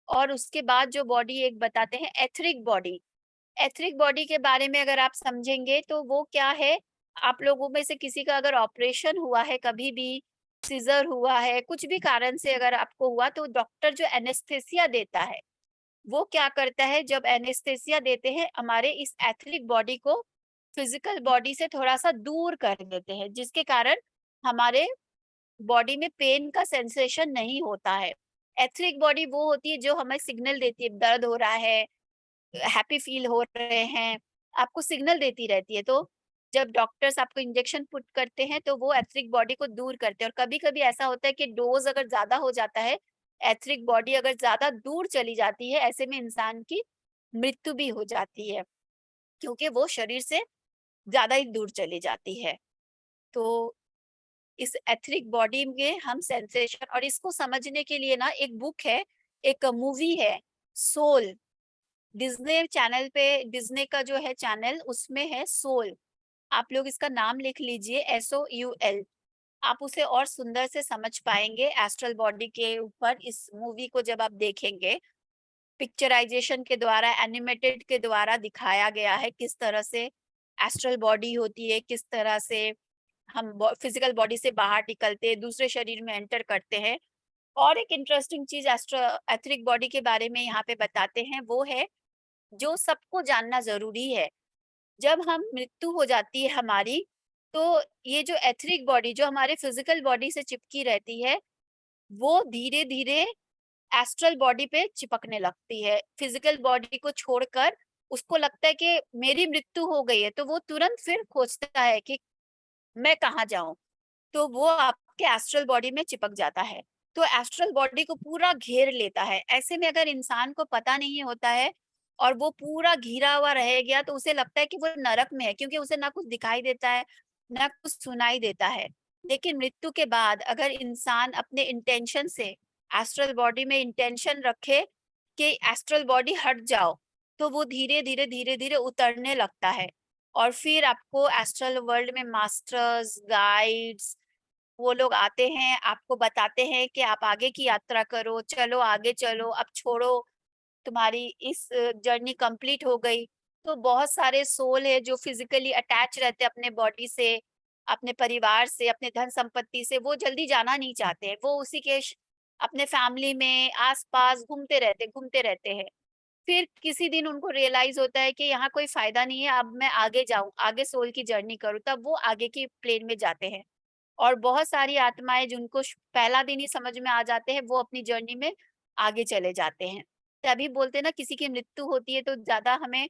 और उसके बाद जो बॉडी एक बताते हैं एथरिक बॉडी। एथरिक बॉडी के बारे में अगर आप समझेंगे तो वो क्या है, आप लोगों में से किसी का अगर ऑपरेशन हुआ है कभी भी, सीजर हुआ है, कुछ भी कारण से अगर आपको हुआ तो डॉक्टर जो एनेस्थेसिया देता है वो क्या करता है, जब एनेस्थेसिया देते हैं हमारे इस एथलिक बॉडी को फिजिकल बॉडी से थोड़ा सा दूर कर देते हैं, जिसके कारण हमारे बॉडी में पेन का सेंसेशन नहीं होता है। एथलिक बॉडी वो होती है जो हमें सिग्नल देती है, दर्द हो रहा है, हैप्पी फील हो रहे हैं, आपको सिग्नल देती रहती है। तो जब डॉक्टर्स आपको इंजेक्शन पुट करते हैं तो वो एथरिक बॉडी को दूर करते हैं, और कभी-कभी ऐसा होता है कि डोज अगर ज़्यादा हो जाता है, एथरिक बॉडी अगर ज़्यादा दूर चली जाती है, ऐसे में इंसान की मृत्यु भी हो जाती है, क्योंकि वो शरीर से ज़्यादा ही दूर चली जाती है। तो इस एथरिक बॉडी में हम सेंसेशन, और इसको समझने के लिए ना एक बुक है, एक मूवी है सोल, डिज्नी चैनल पे, डिज्नी का जो है चैनल उसमें है सोल। आप लोग इसका नाम लिख लीजिए, SOUL। आप उसे और सुंदर से समझ पाएंगे एस्ट्रल बॉडी के ऊपर। इस मूवी को जब आप देखेंगे पिक्चराइजेशन के द्वारा, एनिमेटेड के द्वारा दिखाया गया है किस तरह से एस्ट्रल बॉडी होती है, किस तरह से हम फिजिकल बॉडी से बाहर निकलते हैं, दूसरे शरीर में एंटर करते हैं। और एक इंटरेस्टिंग चीज एथरिक बॉडी के बारे में यहाँ पे बताते हैं, वो है जो सबको जानना जरूरी है। जब हम मृत्यु हो जाती है हमारी, तो ये जो एथरिक बॉडी जो हमारे फिजिकल बॉडी से चिपकी रहती है, वो धीरे धीरे एस्ट्रल बॉडी पे चिपकने लगती है। फिजिकल बॉडी को छोड़कर उसको लगता है कि मेरी मृत्यु हो गई है, तो वो तुरंत फिर खोजता है कि मैं कहाँ जाऊं, तो वो आपके एस्ट्रल बॉडी में चिपक जाता है। तो एस्ट्रल बॉडी को पूरा घेर लेता है। ऐसे में अगर इंसान को पता नहीं होता है और वो पूरा घिरा हुआ रह गया, तो उसे लगता है कि वो नरक में है, क्योंकि उसे ना कुछ दिखाई देता है, ना कुछ सुनाई देता है। लेकिन मृत्यु के बाद अगर इंसान अपने इंटेंशन से एस्ट्रल बॉडी में इंटेंशन रखे कि एस्ट्रल बॉडी हट जाओ, तो वो धीरे धीरे उतरने लगता है। और फिर आपको एस्ट्रल वर्ल्ड में मास्टर्स, गाइड्स, वो लोग आते हैं, आपको बताते हैं कि आप आगे की यात्रा करो, चलो आगे चलो, अब छोड़ो, तुम्हारी इस जर्नी कंप्लीट हो गई। तो बहुत सारे सोल है जो फिजिकली अटैच रहते हैं अपने बॉडी से, अपने परिवार से, अपने धन संपत्ति से, वो जल्दी जाना नहीं चाहते हैं। वो उसी के अपने फैमिली में आस-पास घूमते रहते हैं। फिर किसी दिन उनको रियलाइज होता है कि यहाँ कोई फायदा नहीं है, अब मैं आगे जाऊँ, आगे सोल की जर्नी करूँ, तब वो आगे की प्लेन में जाते हैं। और बहुत सारी आत्माएँ जिनको पहला दिन ही समझ में आ जाते हैं, वो अपनी जर्नी में आगे चले जाते हैं। तभी बोलते हैं ना, किसी की मृत्यु होती है तो ज़्यादा हमें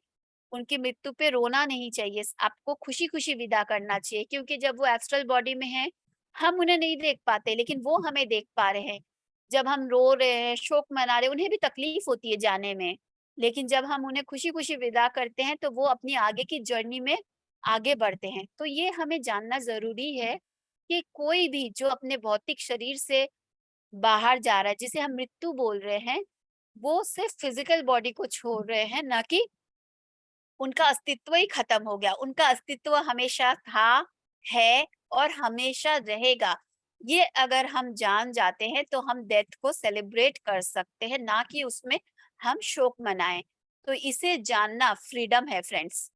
उनकी मृत्यु पे रोना नहीं चाहिए, आपको खुशी-खुशी विदा करना चाहिए, क्योंकि जब वो एस्ट्रल बॉडी में हैं, हम उन्हें नहीं देख पाते, लेकिन वो हमें देख पा रहे हैं। जब हम रो रहे हैं, शोक मना रहे हैं, उन्हें भी तकलीफ होती है जाने में, लेकिन जब हम उन्हें खुशी-खुशी विदा करते हैं, तो वो अपनी आगे की जर्नी में आगे बढ़ते हैं। तो ये हमें जानना ज़रूरी है कि कोई भी जो अपने भौतिक शरीर से बाहर जा रहा है, जिसे हम मृत्यु बोल रहे हैं, वो सिर्फ फिजिकल बॉडी को छोड़ रहे हैं, ना कि उनका अस्तित्व ही खत्म हो गया। उनका अस्तित्व हमेशा था, है और हमेशा रहेगा। ये अगर हम जान जाते हैं तो हम डेथ को सेलिब्रेट कर सकते हैं, ना कि उसमें हम शोक मनाएं। तो इसे जानना फ्रीडम है फ्रेंड्स।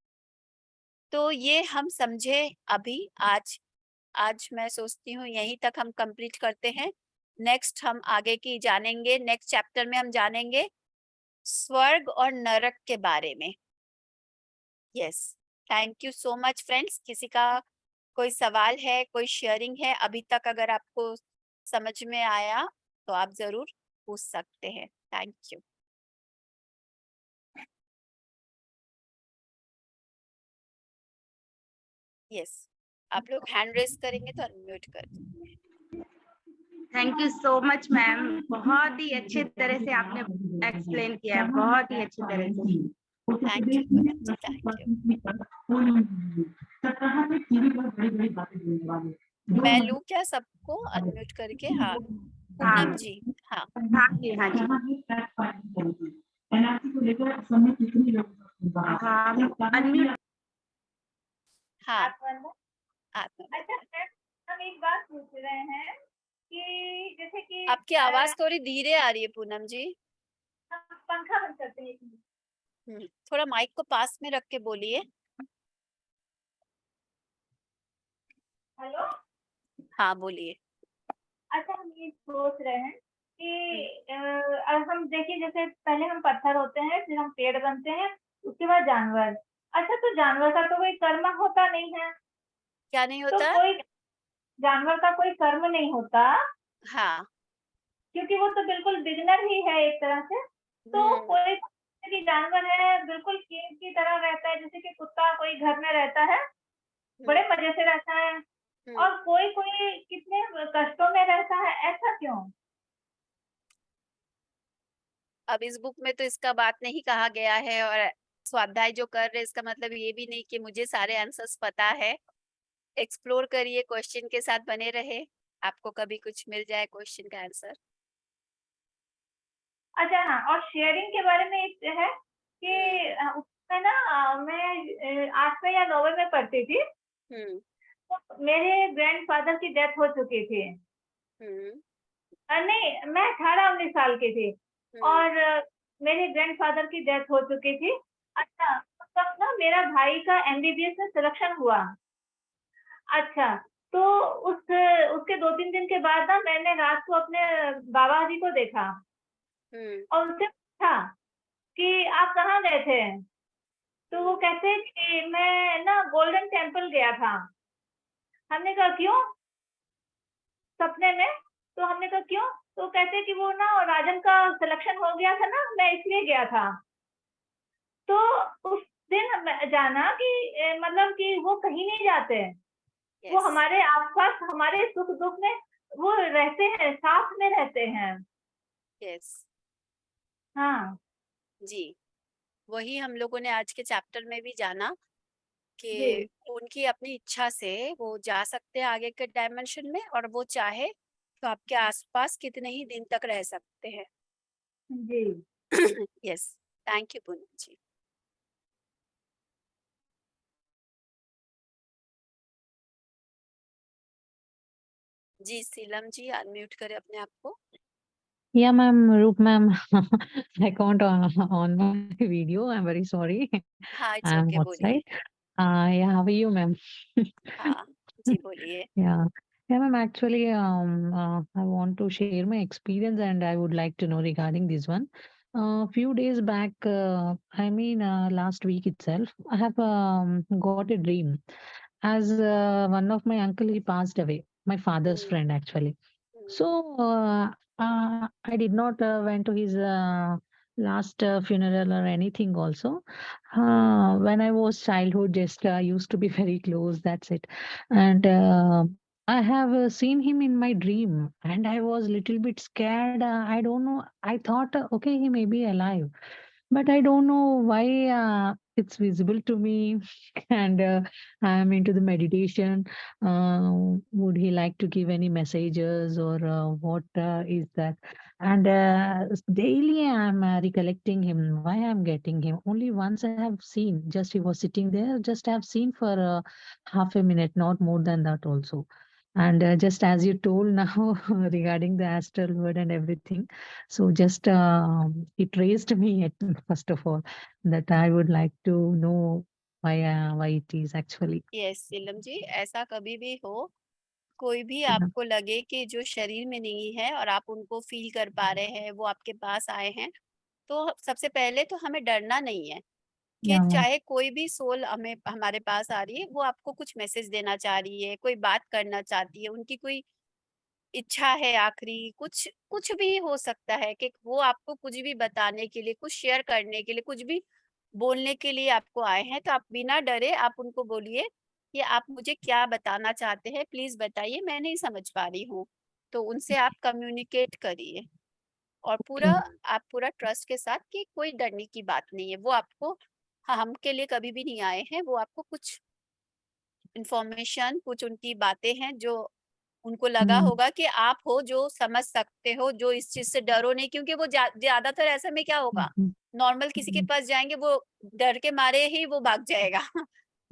तो ये हम समझे अभी आज। आज मैं सोचती हूँ यहीं तक हम कंप्लीट करते हैं। नेक्स्ट हम आगे की जानेंगे, नेक्स्ट चैप्टर में हम जानेंगे स्वर्ग और नरक के बारे में। Yes, thank you so much friends. किसी का कोई सवाल है, कोई शेयरिंग है अभी तक, अगर आपको समझ में आया तो आप जरूर पूछ सकते हैं। Thank you. यस, आप लोग हैंड रेस करेंगे तो अनम्यूट कर देंगे। Thank you so much ma'am, बहुत ही अच्छे तरह से आपने एक्सप्लेन किया, बहुत ही अच्छी तरह से। Thank you Poonam ji, thank you. मैं लूँ क्या सबको अनम्यूट करके? हाँ पूनम जी, हाँ हाँ जी, हाँ जी, हाँ अनम्यूट। हाँ। आत्मा, अच्छा, हम एक बात पूछ रहे हैं कि जैसे कि आपकी आवाज थोड़ी धीरे आ रही है पूनम जी। हम पंखा बंद करते हैं। थोड़ा माइक को पास में रख के बोलिए। हेलो, हाँ बोलिए। अच्छा हम ये सोच रहे हैं कि हम देखिए जैसे पहले हम पत्थर होते हैं, फिर हम पेड़ बनते हैं, उसके बाद जानवर। अच्छा तो जानवर का तो कोई कर्म होता नहीं है, क्या नहीं तो होता? कोई जानवर का कोई कर्म नहीं होता, हाँ। क्योंकि वो तो बिल्कुल बिगिनर ही है एक तरह से। तो कोई कि जानवर है बिल्कुल किंग की तरह रहता है, जैसे कि कुत्ता कोई घर में रहता है, बड़े मजे से रहता है, और कोई कोई कितने कष्टों में रहता है, ऐसा क्यों? अब इस बुक में तो इसका बात नहीं कहा गया है, और स्वाध्याय जो कर रहे इसका मतलब ये भी नहीं कि मुझे सारे आंसर्स पता है। एक्सप्लोर करिए, क्वेश्चन के साथ बने रहे, आपको कभी कुछ मिल जाए क्वेश्चन का आंसर। अच्छा हाँ, और शेयरिंग के बारे में एक है कि उसमें ना मैं 8वें या 9वें में पढ़ती थी, तो मेरे ग्रैंडफादर की डेथ हो चुकी थी। नहीं, मैं 18-19 साल की थी, और मेरे ग्रैंडफादर की डेथ हो चुकी थी। अच्छा, तब ना मेरा भाई का एमबीबीएस में सिलेक्शन हुआ। अच्छा, तो उसके 2-3 दिन के बाद ना मैंने रात को अपने बाबा जी को देखा, और उनसे पूछा कि आप कहाँ गए थे? तो वो कहते कि मैं ना गोल्डन टेम्पल गया था। हमने कहा क्यों? सपने में? तो हमने कहा क्यों? तो कहते कि वो ना राजन का सिलेक्शन हो गया था ना, मैं इसलिए गया था। तो उस दिन जाना कि मतलब कि वो कहीं नहीं जाते, वो हमारे आसपास हमारे सुख दुख में वो रहते हैं, साथ में रहते हैं। यस हाँ जी, वही हम लोगों ने आज के चैप्टर में भी जाना जी कि उनकी अपनी इच्छा से वो जा सकते हैं आगे के डायमेंशन में, और वो चाहे तो आपके आसपास कितने ही दिन तक रह सकते हैं। जी। Yes, thank you Poonam ji. जी सीलम जी, अनम्यूट करें अपने आप को। Yeah, ma'am, Roop ma'am, I can't on my video. I'm very sorry. हाँ इट्स I'm ओके, बोलिए। outside. Yeah, how are you, ma'am? हाँ जी बोलिए। Yeah. Yeah, ma'am, actually, I want to share my experience and I would like to know regarding this one. Few days back, last week itself, I have got a dream. As one of my uncle, he passed away, my father's friend actually. So I did not went to his last funeral or anything also. When I was childhood, just used to be very close. That's it. And I have seen him in my dream, and I was little bit scared. I don't know. I thought, okay, he may be alive, but I don't know why it's visible to me. And I'm into the meditation. Would he like to give any messages or what is that? And daily I'm recollecting him. Why I'm getting him? Only once I have seen. Just he was sitting there. Just I have seen for half a minute, not more than that also. And just as you told now regarding the astral world and everything, so just it raised me at first of all that I would like to know why it is actually. Yes Seelam ji, ऐसा कभी भी हो, कोई भी Yeah, आपको लगे कि जो शरीर में नहीं है और आप उनको फील कर पा रहे हैं, वो आपके पास आए हैं, तो सबसे पहले तो हमें डरना नहीं है कि yeah, ma'am. चाहे कोई भी सोल हमें हमारे पास आ रही है, वो आपको कुछ मैसेज देना चाह रही है, कोई बात करना चाहती है, उनकी कोई इच्छा है आखिरी, कुछ कुछ भी हो सकता है कि वो आपको कुछ भी बताने के लिए, कुछ शेयर करने के लिए, कुछ भी बोलने के लिए आपको आए हैं। तो आप बिना डरे आप उनको बोलिए कि आप मुझे क्या बताना चाहते हैं, प्लीज बताइए, मैं नहीं समझ पा रही हूँ। तो उनसे आप कम्युनिकेट करिए, और Okay. आप पूरा ट्रस्ट के साथ कि कोई डरने की बात नहीं है। वो आपको, हाँ, हम के लिए कभी भी नहीं आए हैं, वो आपको कुछ इंफॉर्मेशन, कुछ उनकी बातें हैं जो उनको लगा Mm, होगा कि आप हो जो समझ सकते हो, जो इस चीज से डरो नहीं, क्योंकि वो ज्यादातर ऐसे में क्या होगा, mhm, नॉर्मल किसी के mhm. पास जाएंगे, वो डर के मारे ही वो भाग जाएगा।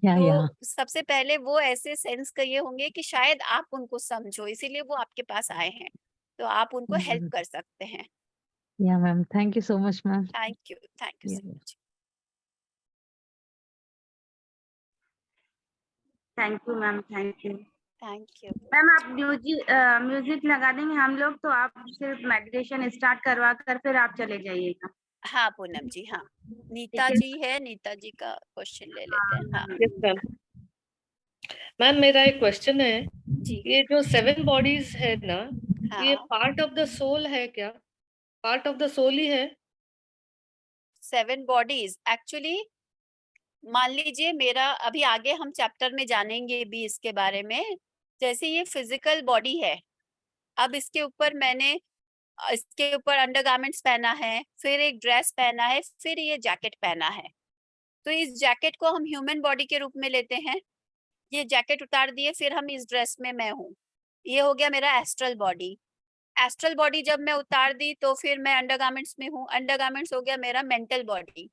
Yeah, yeah. तो सबसे पहले वो ऐसे सेंस किए होंगे कि शायद आप उनको समझो, इसीलिए वो आपके पास आए हैं, तो आप उनको हेल्प Mm. कर सकते हैं। Yeah, ma'am. Thank you so much, ma'am. Thank you Yeah, so yeah. Much. Thank you ma'am, thank you. Thank you. Ma'am आप म्यूजिक लगा देंगे हम लोग, तो आप सिर्फ मेडिटेशन स्टार्ट करवा कर फिर आप चले जाइएगा। हाँ पूनम जी, हाँ नीता ठीक है। जी है, नीता जी का क्वेश्चन ले लेते हैं। हाँ यस मैम। मैम मेरा एक क्वेश्चन है, जी। ये जो 7 बॉडीज है ना, ये हाँ पार्ट ऑफ द सोल है क्या? पार्ट ऑफ द सोल ही है? 7 बॉडीज एक्चुअली, मान लीजिए मेरा अभी आगे हम चैप्टर में जानेंगे भी इसके बारे में। जैसे ये फिजिकल बॉडी है, अब इसके ऊपर मैंने इसके ऊपर अंडरगारमेंट्स पहना है, फिर एक ड्रेस पहना है, फिर ये जैकेट पहना है। तो इस जैकेट को हम ह्यूमन बॉडी के रूप में लेते हैं। ये जैकेट उतार दिए, फिर हम इस ड्रेस में मैं हूँ, ये हो गया मेरा एस्ट्रल बॉडी। एस्ट्रल बॉडी जब मैं उतार दी तो फिर मैं अंडरगारमेंट्स में हूँ, अंडरगारमेंट्स हो गया मेरा मेंटल बॉडी।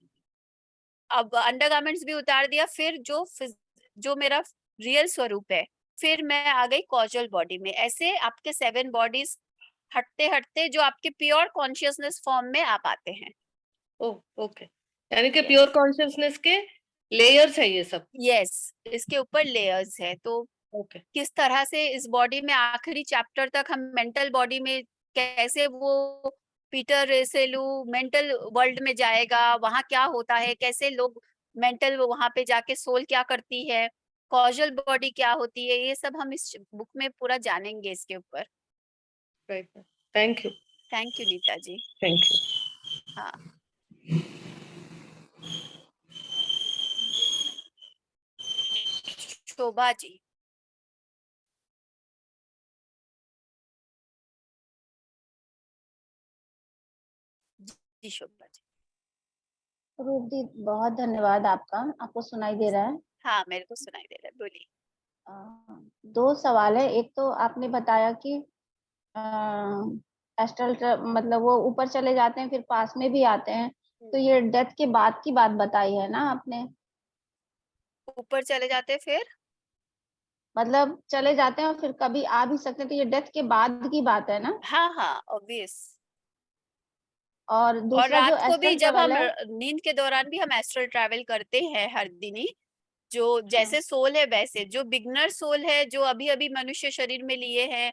अब अंडरगारमेंट्स भी उतार दिया, फिर जो मेरा रियल स्वरूप है, फिर मैं आ गई कॉजल बॉडी में। ऐसे आपके 7 बॉडीज हटते हटते जो आपके प्योर कॉन्शियसनेस फॉर्म में आप आते हैं। ओके, यानी कि Yes. प्योर कॉन्शियसनेस के लेयर्स है ये सब। यस, इसके ऊपर लेयर्स है। तो ओके, किस तरह से इस बॉडी में आखिरी चैप्टर तक हम मेंटल बॉडी में कैसे वो पीटर रेसेलू मेंटल वर्ल्ड में जाएगा, वहां क्या होता है, कैसे लोग मेंटल वहां पे जाके सोल क्या करती है, कॉजल बॉडी क्या होती है, ये सब हम इस बुक में पूरा जानेंगे इसके ऊपर। Right. Thank you. Thank you Neeta ji. Thank you. हाँ शोभा जी। जी शोभा जी। रूप दी, बहुत धन्यवाद आपका। आपको सुनाई दे रहा है? हाँ मेरे को सुनाई दे रहा है, बोलिए। दो सवाल है। एक तो आपने बताया कि एस्ट्रल मतलब वो ऊपर चले जाते हैं फिर पास में भी आते हैं, तो ये डेथ के बाद की बात बताई है ना आपने? ऊपर चले जाते फिर मतलब चले जाते हैं और फिर कभी आ भी सकते हैं, तो ये डेथ के बाद की बात है ना? हाँ हाँ ऑब्वियस। और और दूसरा जो रात को भी एस्ट्रल जब हम ट्रेवल है, नींद के दौरान भी हम एस्ट्रल ट्रैवल करते हैं हर दिन ही। जो जैसे सोल है वैसे, जो बिगनर सोल है जो अभी अभी मनुष्य शरीर में लिए हैं,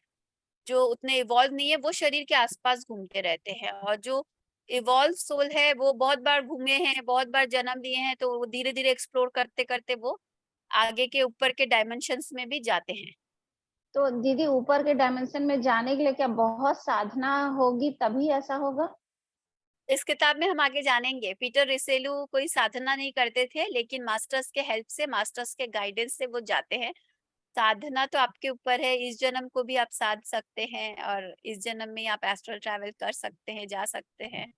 जो उतने इवॉल्व नहीं है, वो शरीर के आसपास घूमते रहते हैं। और जो इवॉल्व सोल है वो बहुत बार घूमे हैं, बहुत बार जन्म लिए हैं, तो वो धीरे धीरे एक्सप्लोर करते करते वो आगे के ऊपर के डायमेंशंस में भी जाते हैं। तो दीदी ऊपर के डायमेंशन में जाने के लिए क्या बहुत साधना होगी तभी ऐसा होगा? इस किताब में हम आगे जानेंगे। पीटर रिसेलू कोई साधना नहीं करते थे, लेकिन मास्टर्स के हेल्प से, मास्टर्स के गाइडेंस से वो जाते हैं। साधना तो आपके ऊपर है, इस जन्म को भी आप साध सकते हैं और इस जन्म में आप एस्ट्रल ट्रैवल कर सकते हैं, जा सकते हैं।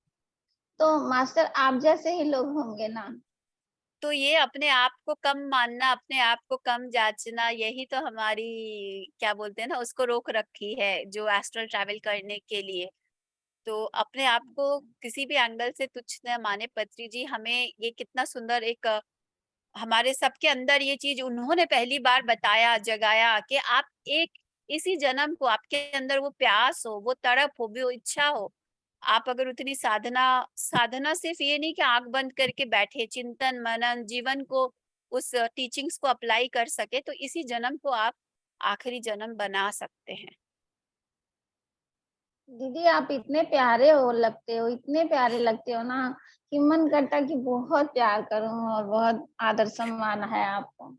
तो मास्टर आप जैसे ही लोग होंगे ना? तो ये अपने आप को कम मानना, अपने आप को कम जांचना, यही तो हमारी क्या बोलते हैं ना, उसको रोक रखी है जो एस्ट्रल ट्रैवल करने के लिए। तो अपने आप को किसी भी एंगल से तुच्छ न माने। पत्री जी हमें ये कितना सुंदर एक हमारे सबके अंदर ये चीज उन्होंने पहली बार बताया, जगाया कि आप एक इसी जन्म को, आपके अंदर वो प्यास हो, वो तड़प हो, वो इच्छा हो, आप अगर उतनी साधना, साधना सिर्फ ये नहीं कि आंख बंद करके बैठे, चिंतन मनन जीवन को उस टीचिंग्स को अप्लाई कर सके, तो इसी जन्म को आप आखिरी जन्म बना सकते हैं। दीदी आप इतने प्यारे हो लगते हो, इतने प्यारे लगते हो ना कि मन करता कि बहुत प्यार करूं और बहुत आदर सम्मान है आपको।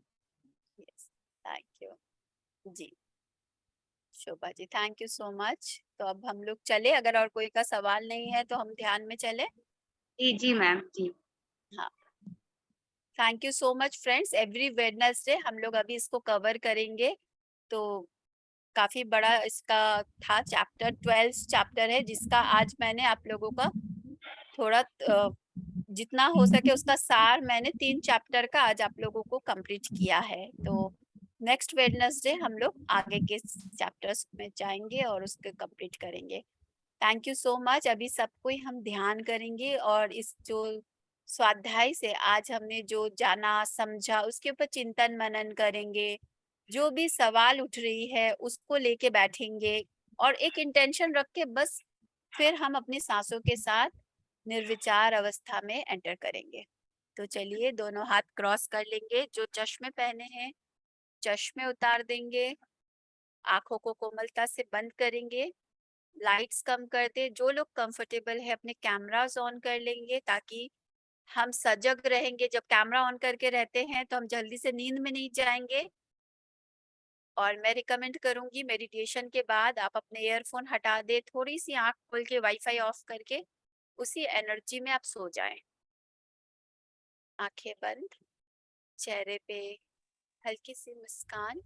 यस, थैंक यू जी Shobha ji, thank you so much. तो अब हम लोग चले, अगर और कोई का सवाल नहीं है तो हम ध्यान में चले। जी मैम जी। हाँ thank you so much friends. Every Wednesday हम लोग अभी इसको कवर करेंगे। तो काफी बड़ा इसका था चैप्टर, 12 चैप्टर है, जिसका आज मैंने आप लोगों का थोड़ा जितना हो सके उसका सार मैंने 3 चैप्टर का आज आप लोगों को कंप्लीट किया है। तो नेक्स्ट वेडनेसडे हम लोग आगे के चैप्टर्स में जाएंगे और उसको कंप्लीट करेंगे। Thank you so much. अभी सब कोई हम ध्यान करेंगे और इस जो स्वाध्याय से आज हमने जो जाना समझा उसके ऊपर चिंतन मनन करेंगे। जो भी सवाल उठ रही है उसको लेके बैठेंगे और एक इंटेंशन रख के बस फिर हम अपनी सांसों के साथ निर्विचार अवस्था में एंटर करेंगे। तो चलिए दोनों हाथ क्रॉस कर लेंगे। जो चश्मे पहने हैं चश्मे उतार देंगे। आंखों को कोमलता से बंद करेंगे, लाइट्स कम कर दे। जो लोग कंफर्टेबल है अपने कैमरास ऑन कर लेंगे ताकि हम सजग रहेंगे। जब कैमरा ऑन करके रहते हैं तो हम जल्दी से नींद में नहीं जाएंगे। और मैं रिकमेंड करूंगी मेडिटेशन के बाद आप अपने ईयरफोन हटा दे, थोड़ी सी आंख खोल के वाईफाई ऑफ करके उसी एनर्जी में आप सो जाएं। आंखें बंद, चेहरे पे हल्की सी मुस्कान।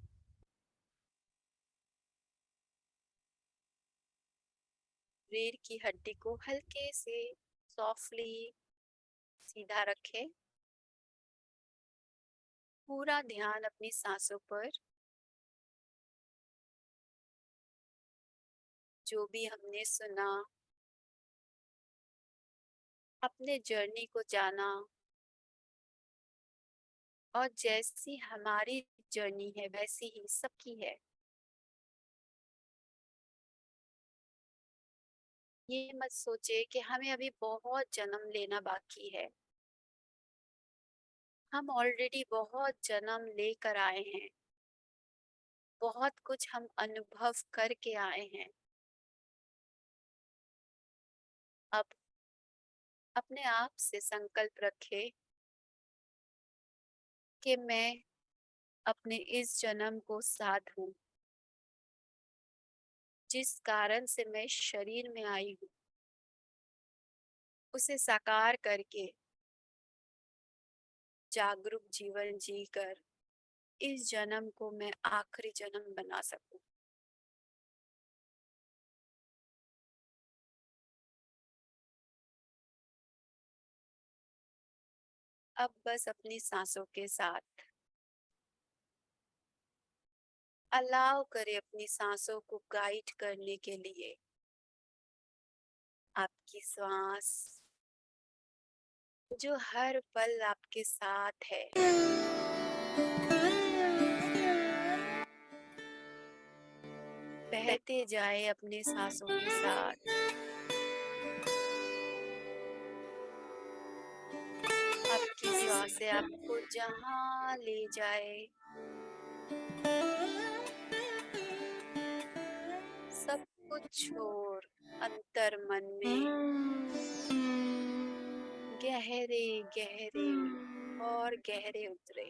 रीढ़ की हड्डी को हल्के से सॉफ्टली सीधा रखें। पूरा ध्यान अपनी सांसों पर। जो भी हमने सुना, अपने जर्नी को जाना, और जैसी हमारी जर्नी है वैसी ही सबकी है। ये मत सोचे कि हमें अभी बहुत जन्म लेना बाकी है। हम ऑलरेडी बहुत जन्म लेकर आए हैं, बहुत कुछ हम अनुभव करके आए हैं। अब अपने आप से संकल्प रखें कि मैं अपने इस जन्म को साधूं। जिस कारण से मैं शरीर में आई हूँ उसे साकार करके जागरूक जीवन जीकर इस जन्म को मैं आखिरी जन्म बना सकूं। अब बस अपनी सांसों के साथ अलाउ करें अपनी सांसों को गाइड करने के लिए। आपकी सांस जो हर पल आपके साथ है, बहते जाए अपने सांसों के साथ। आपकी सांसें आपको जहां ले जाए, सब कुछ छोड़ अंतर मन में गहरे गहरे और गहरे उतरे।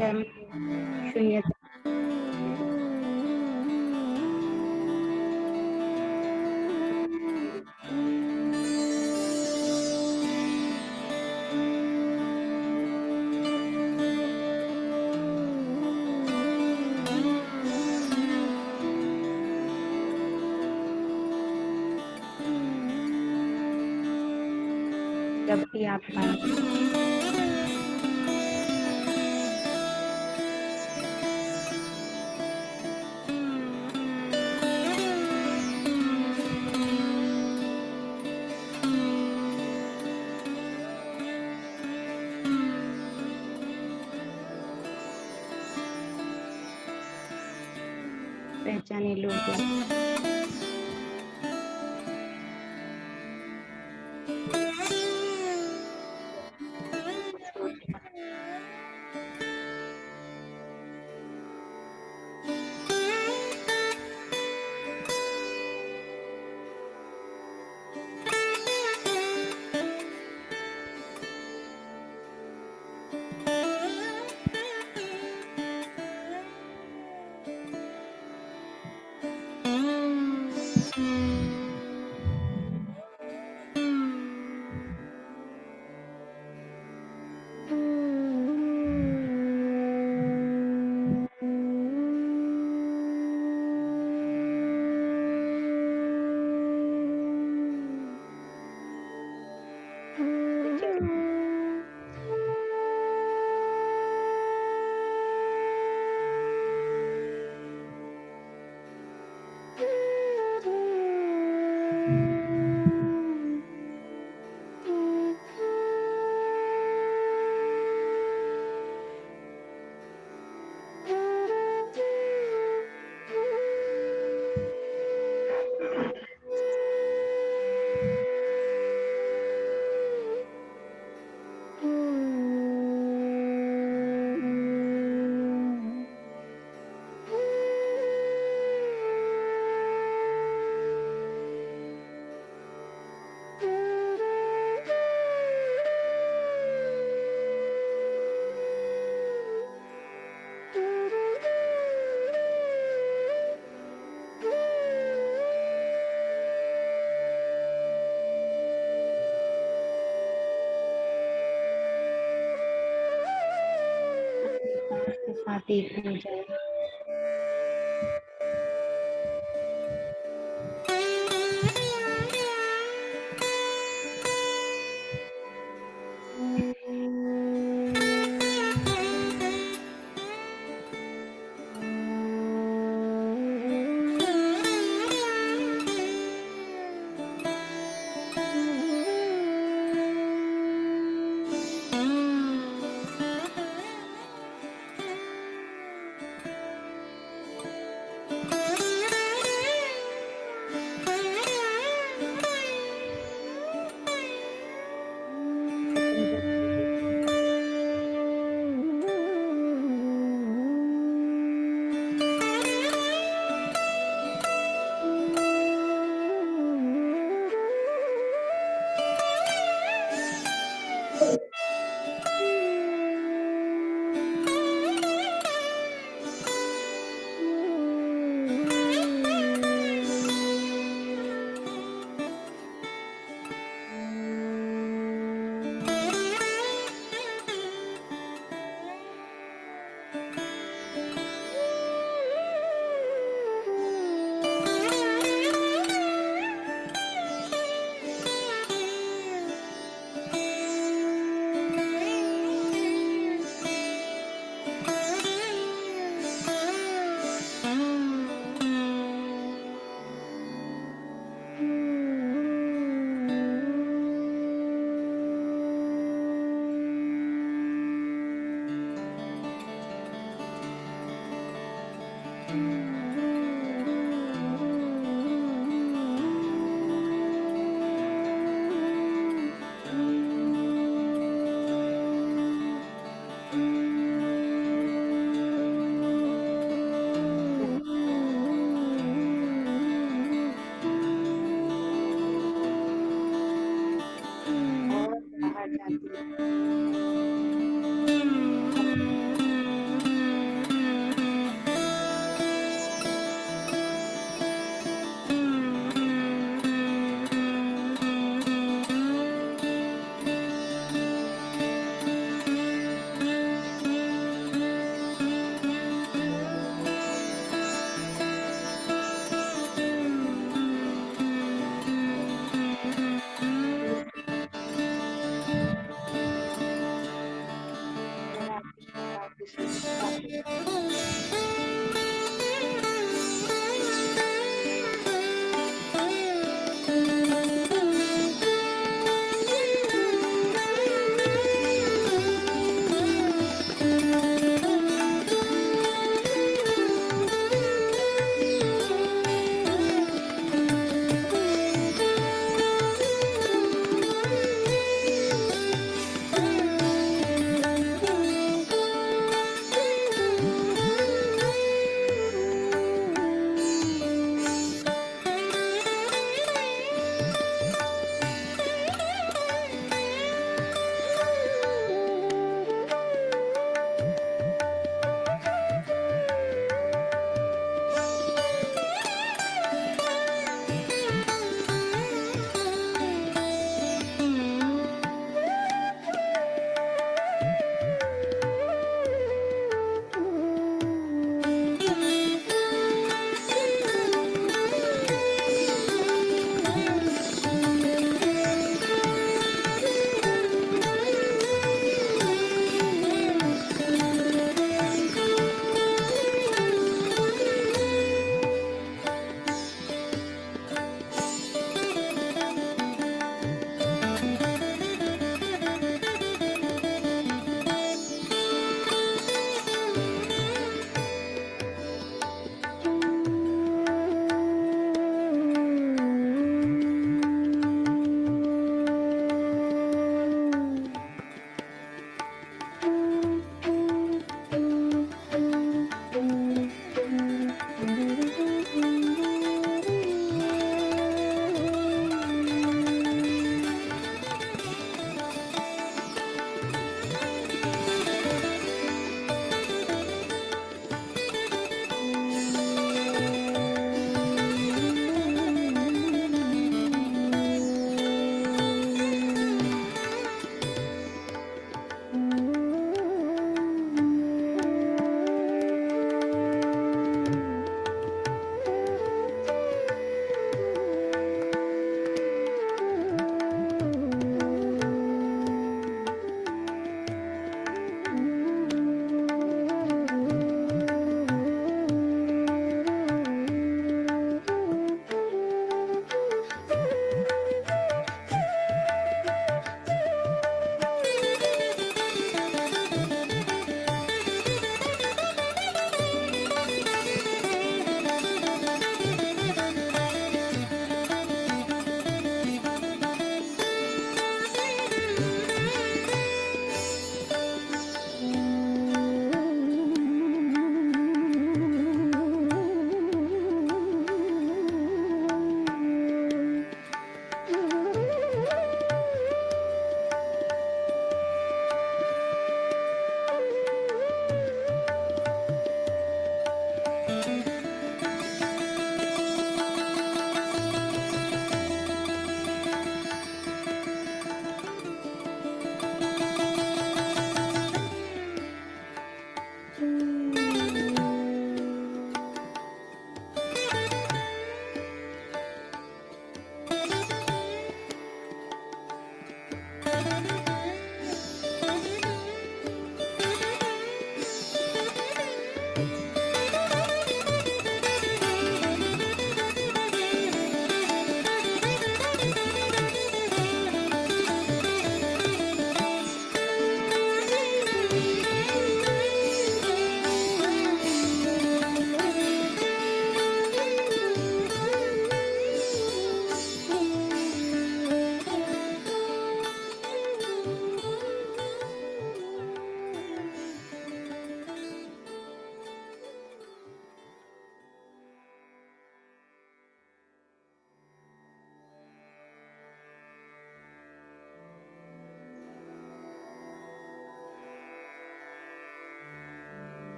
स्वयं शून्यता। जब भी आप पहचाने लोग के साथ एक हो जाए।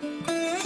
है।